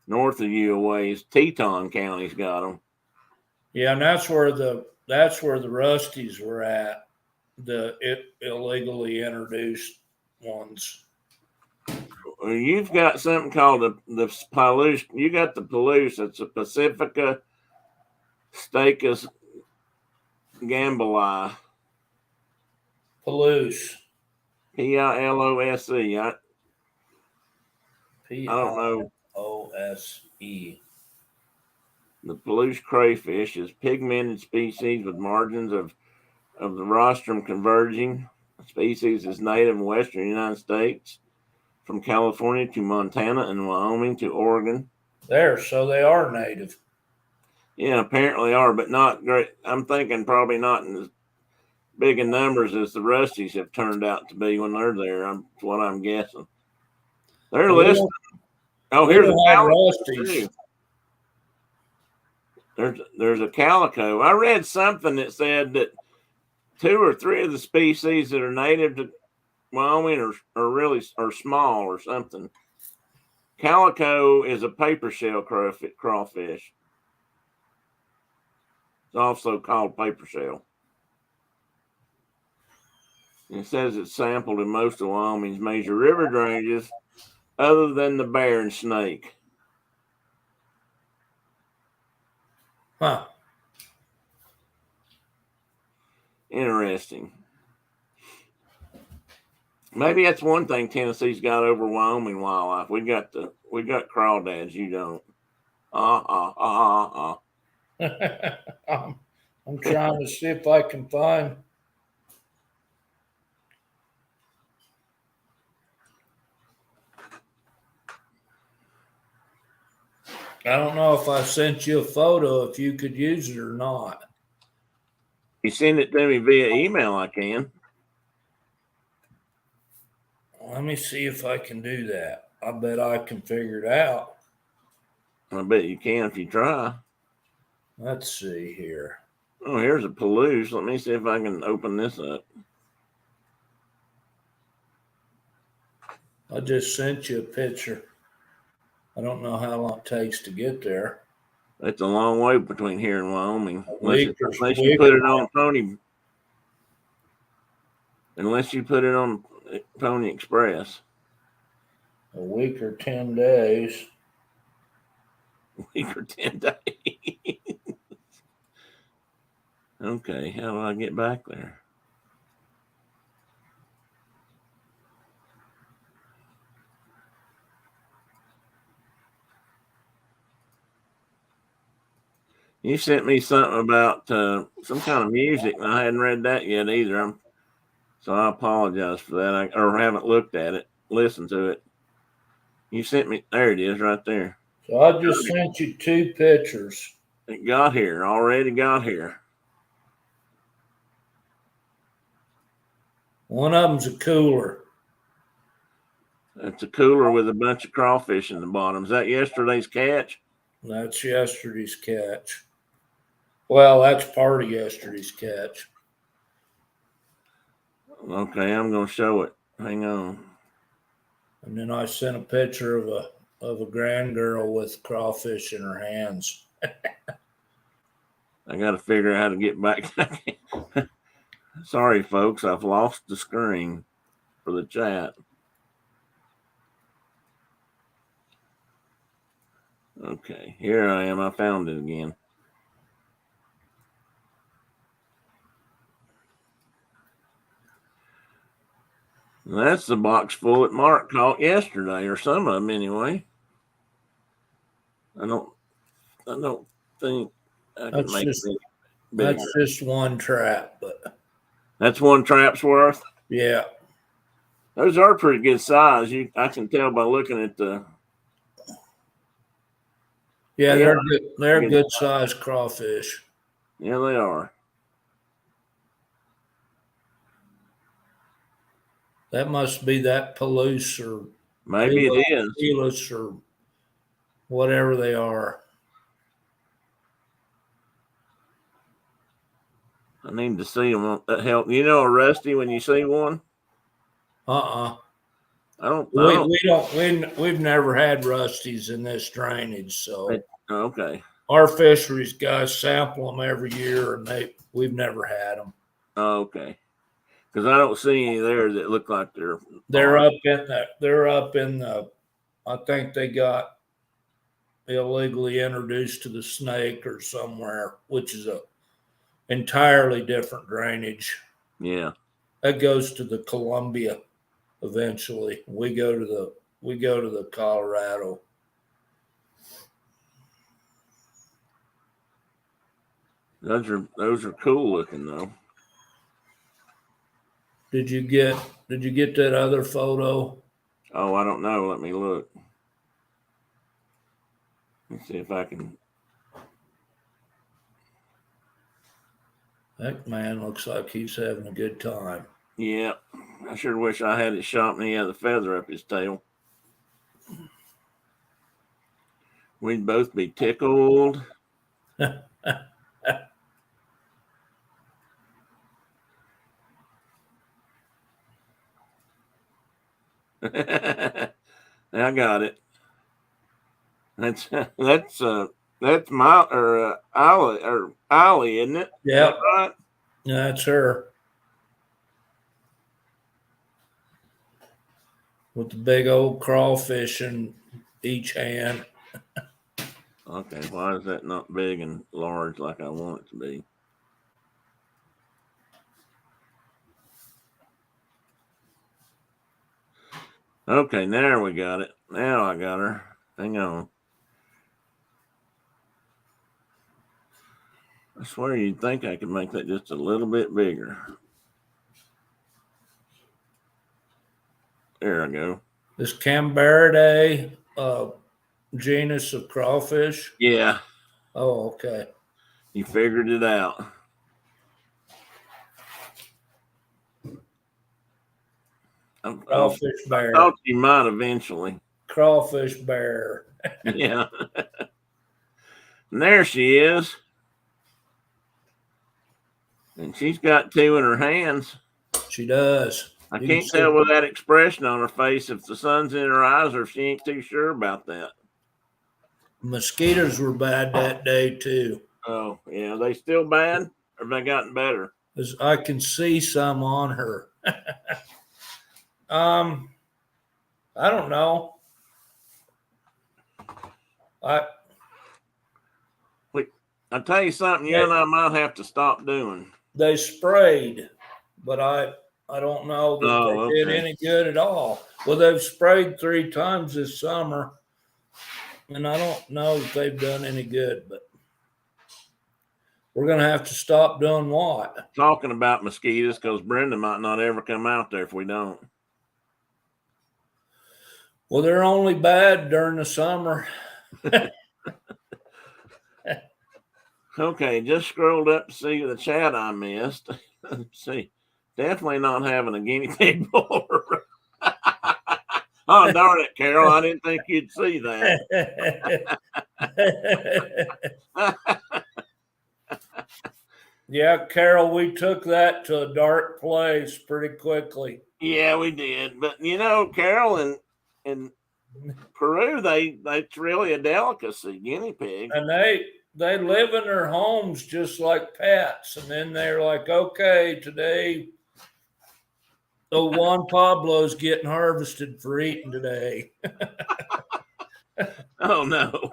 North of you away is Teton County's got them. Yeah, and that's where the Rusties were at, the illegally introduced ones. You've got something called the Palouse. You got the Palouse. It's a Pacifica Stachys gambili. Palouse. Pilose. I don't know. Pilose. The Palouse crayfish is pigmented species with margins of the rostrum converging. The species is native in western United States, from California to Montana and Wyoming to Oregon. So they are native. Yeah, apparently are, but not great. I'm thinking probably not in as big in numbers as the Rusties have turned out to be when they're there. That's what I'm guessing. They're listed. Oh, here's a Rusties. There's a calico. I read something that said that 2 or 3 of the species that are native to Wyoming are small or something. Calico is a paper shell crawfish. It's also called paper shell. It says it's sampled in most of Wyoming's major river drainages, other than the Bear and Snake. Huh. Interesting. Maybe that's one thing Tennessee's got over Wyoming wildlife. We got crawdads. You don't. I'm trying to see if I can find. I don't know if I sent you a photo, if you could use it or not. You send it to me via email, I can. Let me see if I can do that. I bet I can figure it out. I bet you can if you try. Let's see here. Oh, here's a Palouse. Let me see if I can open this up. I just sent you a picture. I don't know how long it takes to get there. It's a long way between here and Wyoming. Unless you put it on Pony Express. A week or 10 days. A week or 10 days. Okay, how do I get back there? You sent me something about some kind of music, and I hadn't read that yet either. So I apologize for that. Or haven't looked at it, listened to it. You sent me, there it is right there. So I just sent you 2 pictures. It already got here. One of them's a cooler. It's a cooler with a bunch of crawfish in the bottom. Is that yesterday's catch? That's yesterday's catch. Well, that's part of yesterday's catch. Okay, I'm going to show it. Hang on. And then I sent a picture of a grand girl with crawfish in her hands. I got to figure out how to get back. Sorry, folks. I've lost the screen for the chat. Okay, here I am. I found it again. That's the box full that Mark caught yesterday, or some of them anyway. I don't think I can make it bigger. That's just one trap, but That's one trap's worth. yeah. Those are pretty good size. I can tell by looking at the. Yeah, they're good. They're good sized crawfish. Yeah, they are. That must be that Palouse or Maybe it is. Elos or whatever they are. I need to see them. That help. You know a Rusty when you see one? I don't. We've never had rusties in this drainage, so Okay. our fisheries guys sample them every year, and we've never had them. Okay. Because I don't see any there that look like they're up in the. I think they got illegally introduced to the Snake or somewhere, which is a entirely different drainage. Yeah. That goes to the Columbia eventually. We go to the Colorado. Those are cool looking though. Did you get that other photo? Oh, I don't know. Let me look. Let's see if I can. That man looks like he's having a good time. Yeah. I sure wish I had it shot and he had the feather up his tail. We'd both be tickled. I got it. That's Ollie, isn't it? Yeah, right. That's her with the big old crawfish in each hand. Okay, why is that not big and large like I want it to be? Okay, there we got it. Now I got her. Hang on. I swear you'd think I could make that just a little bit bigger. There I go. This Camberidae genus of crawfish? Yeah, Oh, okay. you figured it out. Crawfish I bear. thought you might eventually. Crawfish bear. Yeah. And there she is. And she's got two in her hands. She does. I You can't can see- tell with that expression on her face if the sun's in her eyes or if she ain't too sure about that. Mosquitoes were bad that day too. Oh, yeah. Are they still bad? Or have they gotten better? As I can see some on her. I don't know. I'll tell you something you and I might have to stop doing. They sprayed, but I don't know that Oh, they did okay. any good at all. Well, they've sprayed 3 times this summer, and I don't know if they've done any good, but we're going to have to stop doing what? Talking about mosquitoes because Brenda might not ever come out there if we don't. Well, they're only bad during the summer. Okay, just scrolled up to see the chat I missed. Let's see, definitely not having a guinea pig boiler. Oh, darn it, Carol. I didn't think you'd see that. Yeah, Carol, we took that to a dark place pretty quickly. Yeah, we did. But, Carol, in Peru, it's really a delicacy, guinea pig. And they live in their homes just like pets. And then they're like, okay, today, the Juan Pablo's getting harvested for eating today. Oh, no.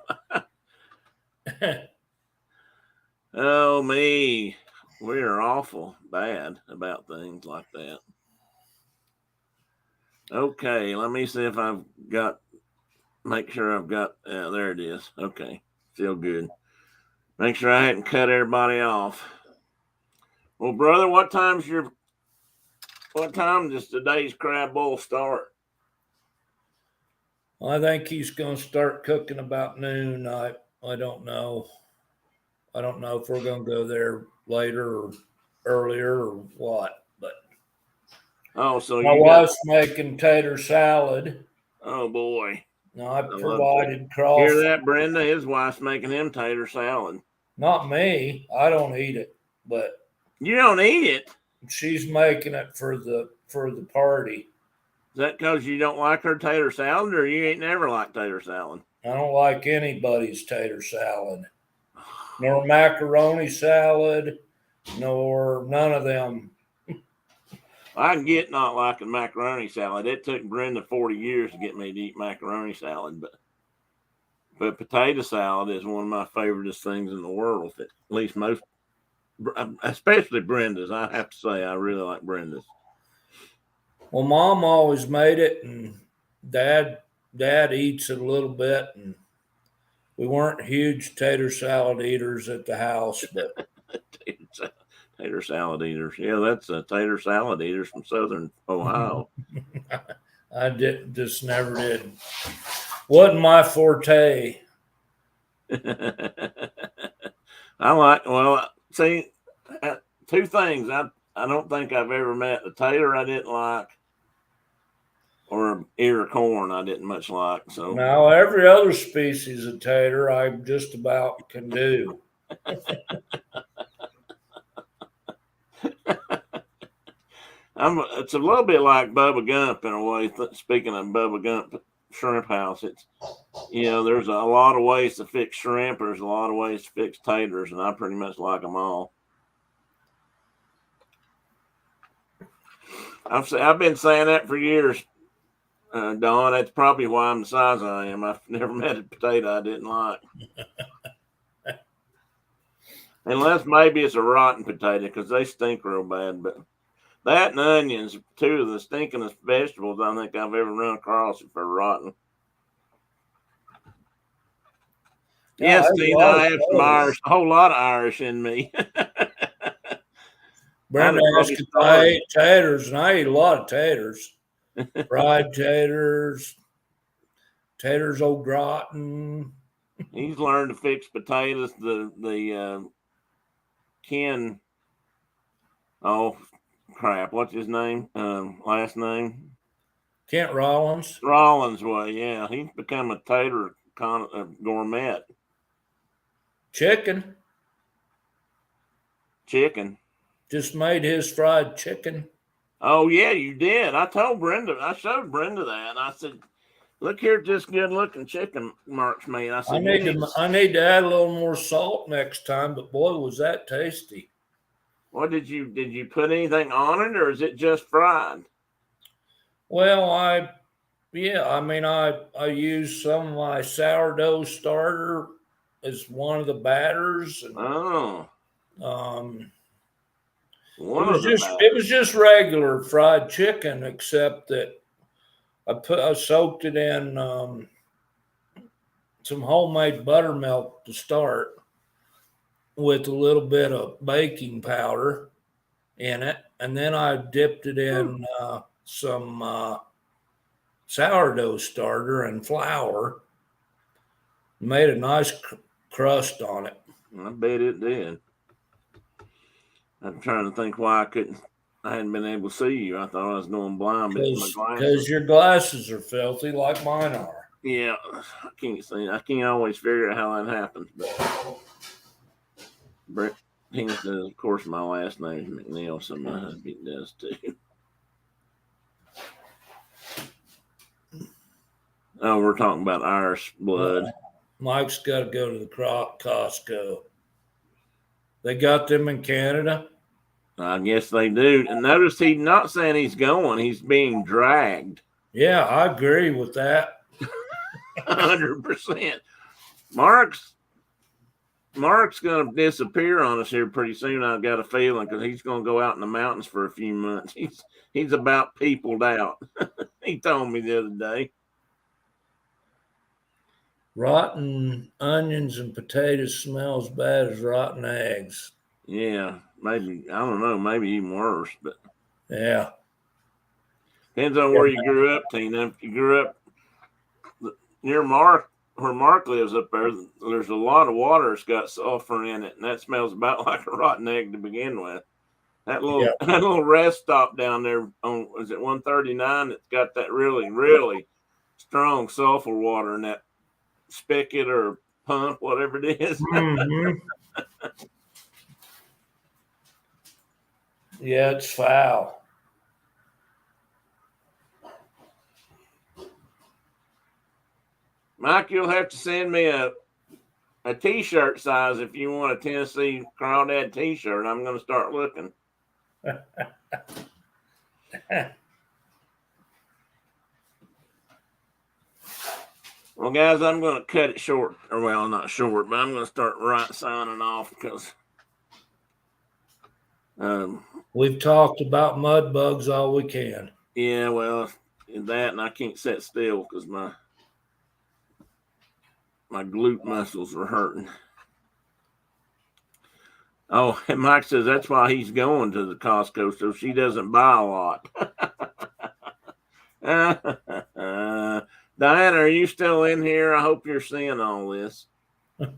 Oh, me. We are awful bad about things like that. Okay, let me see if make sure I've got, there it is. Okay, feel good. Make sure I hadn't cut everybody off. Well, brother, what time does today's crab boil start? I think he's going to start cooking about noon. I don't know. I don't know if we're going to go there later or earlier or what. But Oh, so my wife's making tater salad. Oh boy! Now I provided crawfish. Hear that, Brenda? His wife's making him tater salad. Not me. I don't eat it, but you don't eat it. She's making it for the party. Is that because you don't like her tater salad, or you ain't never liked tater salad? I don't like anybody's tater salad, nor macaroni salad, nor none of them. I can get not liking macaroni salad. It took Brenda 40 years to get me to eat macaroni salad, but potato salad is one of my favoriteest things in the world. At least most, especially Brenda's. I have to say, I really like Brenda's. Well, Mom always made it, and Dad eats it a little bit, and we weren't huge tater salad eaters at the house, but tater salad eaters. Yeah, that's tater salad eaters from Southern Ohio. I just never did. Wasn't my forte. See, two things. I don't think I've ever met a tater I didn't like or an ear of corn I didn't much like. So now every other species of tater I just about can do. It's a little bit like Bubba Gump in a way. Speaking of Bubba Gump Shrimp House, it's there's a lot of ways to fix shrimp. There's a lot of ways to fix taters, and I pretty much like them all. I've been saying that for years, Don. That's probably why I'm the size I am. I've never met a potato I didn't like. Unless maybe it's a rotten potato because they stink real bad. But that and onions, two of the stinkingest vegetables I think I've ever run across if they're rotten. Yeah, yes, Tina, I have some Irish, a whole lot of Irish in me. Brenda asked if I ate taters, and I eat a lot of taters. Fried taters, taters au gratin. He's learned to fix potatoes. The Ken, oh crap, what's his name? Last name? Kent Rollins. Rollins way, yeah. He's become a tater gourmet. Chicken. Just made his fried chicken. Oh yeah, you did. I showed Brenda that. And I said, look here at this good looking chicken Mark's made. I said, I need to add a little more salt next time, but boy, was that tasty. What did you put anything on it, or is it just fried? Well, I used some of my sourdough starter as one of the batters. And, it was just regular fried chicken, except that I soaked it in some homemade buttermilk to start, with a little bit of baking powder in it, and then I dipped it in some sourdough starter and flour. Made a nice crust on it. I bet it did. I'm trying to think why I hadn't been able to see you. I thought I was going blind, because your glasses are filthy like mine are. Yeah, I can't see. I can't always figure out how that happens. But Brett Hinton, of course, my last name is McNeil, so my husband does too. Oh, we're talking about Irish blood. Mike's got to go to the Costco. They got them in Canada? I guess they do. And notice he's not saying he's going. He's being dragged. Yeah, I agree with that. 100%. Mark's going to disappear on us here pretty soon. I've got a feeling, because he's going to go out in the mountains for a few months. He's about peopled out. He told me the other day. Rotten onions and potatoes smell as bad as rotten eggs. Yeah, maybe. I don't know. Maybe even worse. But yeah, depends on where you grew up, Tina. If you grew up near Mark, where Mark lives up there, there's a lot of water that's got sulfur in it, and that smells about like a rotten egg to begin with. That little rest stop down there on, is it 139? It's got that really, really strong sulfur water in that spigot or pump, whatever it is. Mm-hmm. Yeah, it's foul. Mike, you'll have to send me a t-shirt size if you want a Tennessee Crawdad t-shirt. I'm going to start looking. Well, guys, I'm going to cut it short. Or, well, not short, but I'm going to start signing off because we've talked about mud bugs all we can. Yeah, well, that, and I can't sit still because my glute muscles are hurting. Oh, and Mike says that's why he's going to the Costco, so she doesn't buy a lot. Diana, are you still in here? I hope you're seeing all this. Well,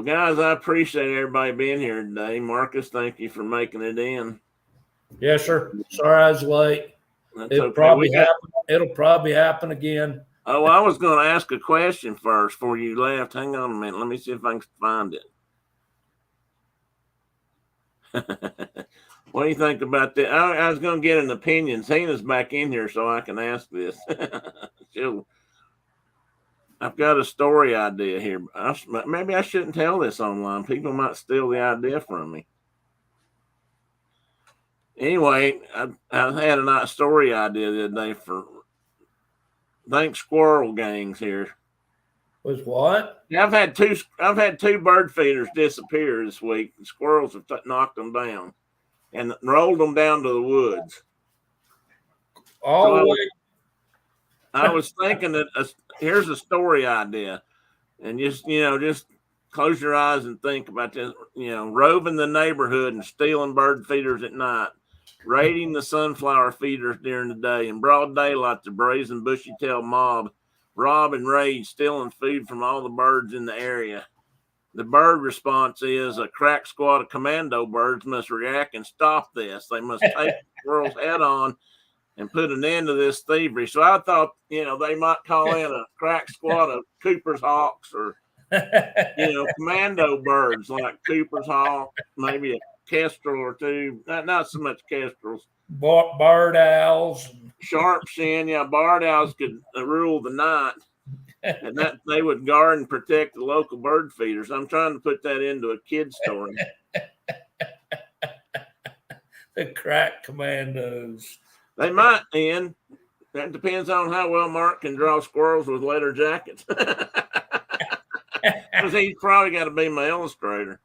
guys, I appreciate everybody being here today. Marcus, thank you for making it in. Yes, sir. Sorry I was late. It'll probably happen again. Oh, I was going to ask a question first before you left. Hang on a minute. Let me see if I can find it. What do you think about that? I was going to get an opinion. Tina's back in here so I can ask this. I've got a story idea here. Maybe I shouldn't tell this online. People might steal the idea from me. Anyway, I had a nice story idea the other day for think squirrel gangs here. With what? Yeah, I've had two bird feeders disappear this week. The squirrels have knocked them down and rolled them down to the woods. I was thinking that here's a story idea, and just close your eyes and think about this. Roving the neighborhood and stealing bird feeders at night. raiding the sunflower feeders during the day. In broad daylight, the brazen bushy-tailed mob rob and raid, stealing food from all the birds in the area. The bird response is a crack squad of commando birds must react and stop this. They must take the squirrels head on and put an end to this thievery. So I thought, they might call in a crack squad of Cooper's hawks or, commando birds like Cooper's hawk, maybe a kestrel or two. Not so much kestrels. Barred owls. Sharp shin. Yeah, barred owls could rule the night. And that they would guard and protect the local bird feeders. I'm trying to put that into a kid's story. The crack commandos. They might, Ian. That depends on how well Mark can draw squirrels with leather jackets. Because he's probably got to be my illustrator.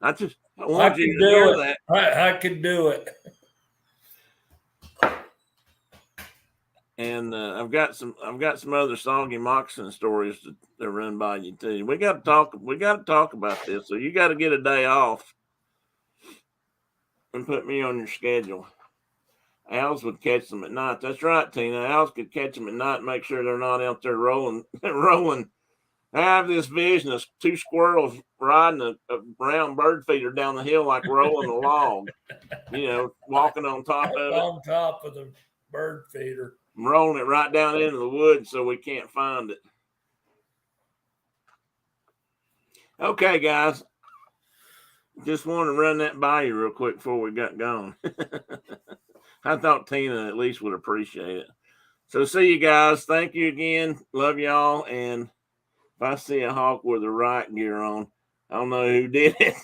I want you to hear that. I can do it. And I've got some other soggy moccasin stories to run by you too. We got to talk about this. So you got to get a day off and put me on your schedule. Owls would catch them at night. That's right, Tina. Owls could catch them at night and make sure they're not out there rolling. I have this vision of two squirrels riding a brown bird feeder down the hill like rolling a log. Walking on top of it. On top of the bird feeder. Rolling it right down into the woods so we can't find it. Okay, guys. Just want to run that by you real quick before we got going. I thought Tina at least would appreciate it. So see you guys. Thank you again. Love y'all. And if I see a hawk with a riot gear on, I don't know who did it.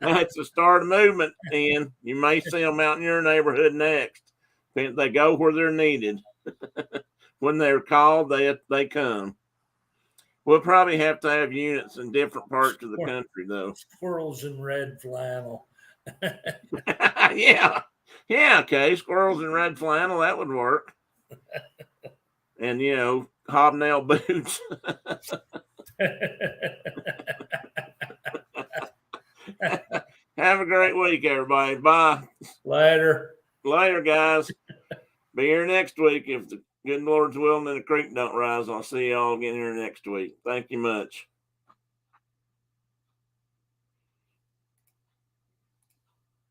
That's the start of movement, Ian. You may see them out in your neighborhood next. They go where they're needed. When they're called, they come. We'll probably have to have units in different parts of the country, though. Squirrels in red flannel. Yeah. Okay. Squirrels in red flannel, that would work. And hobnail boots. Have a great week, everybody. Bye. Later, guys. Be here next week if the good Lord's willing and the creek don't rise. I'll see y'all again here next week. Thank you much.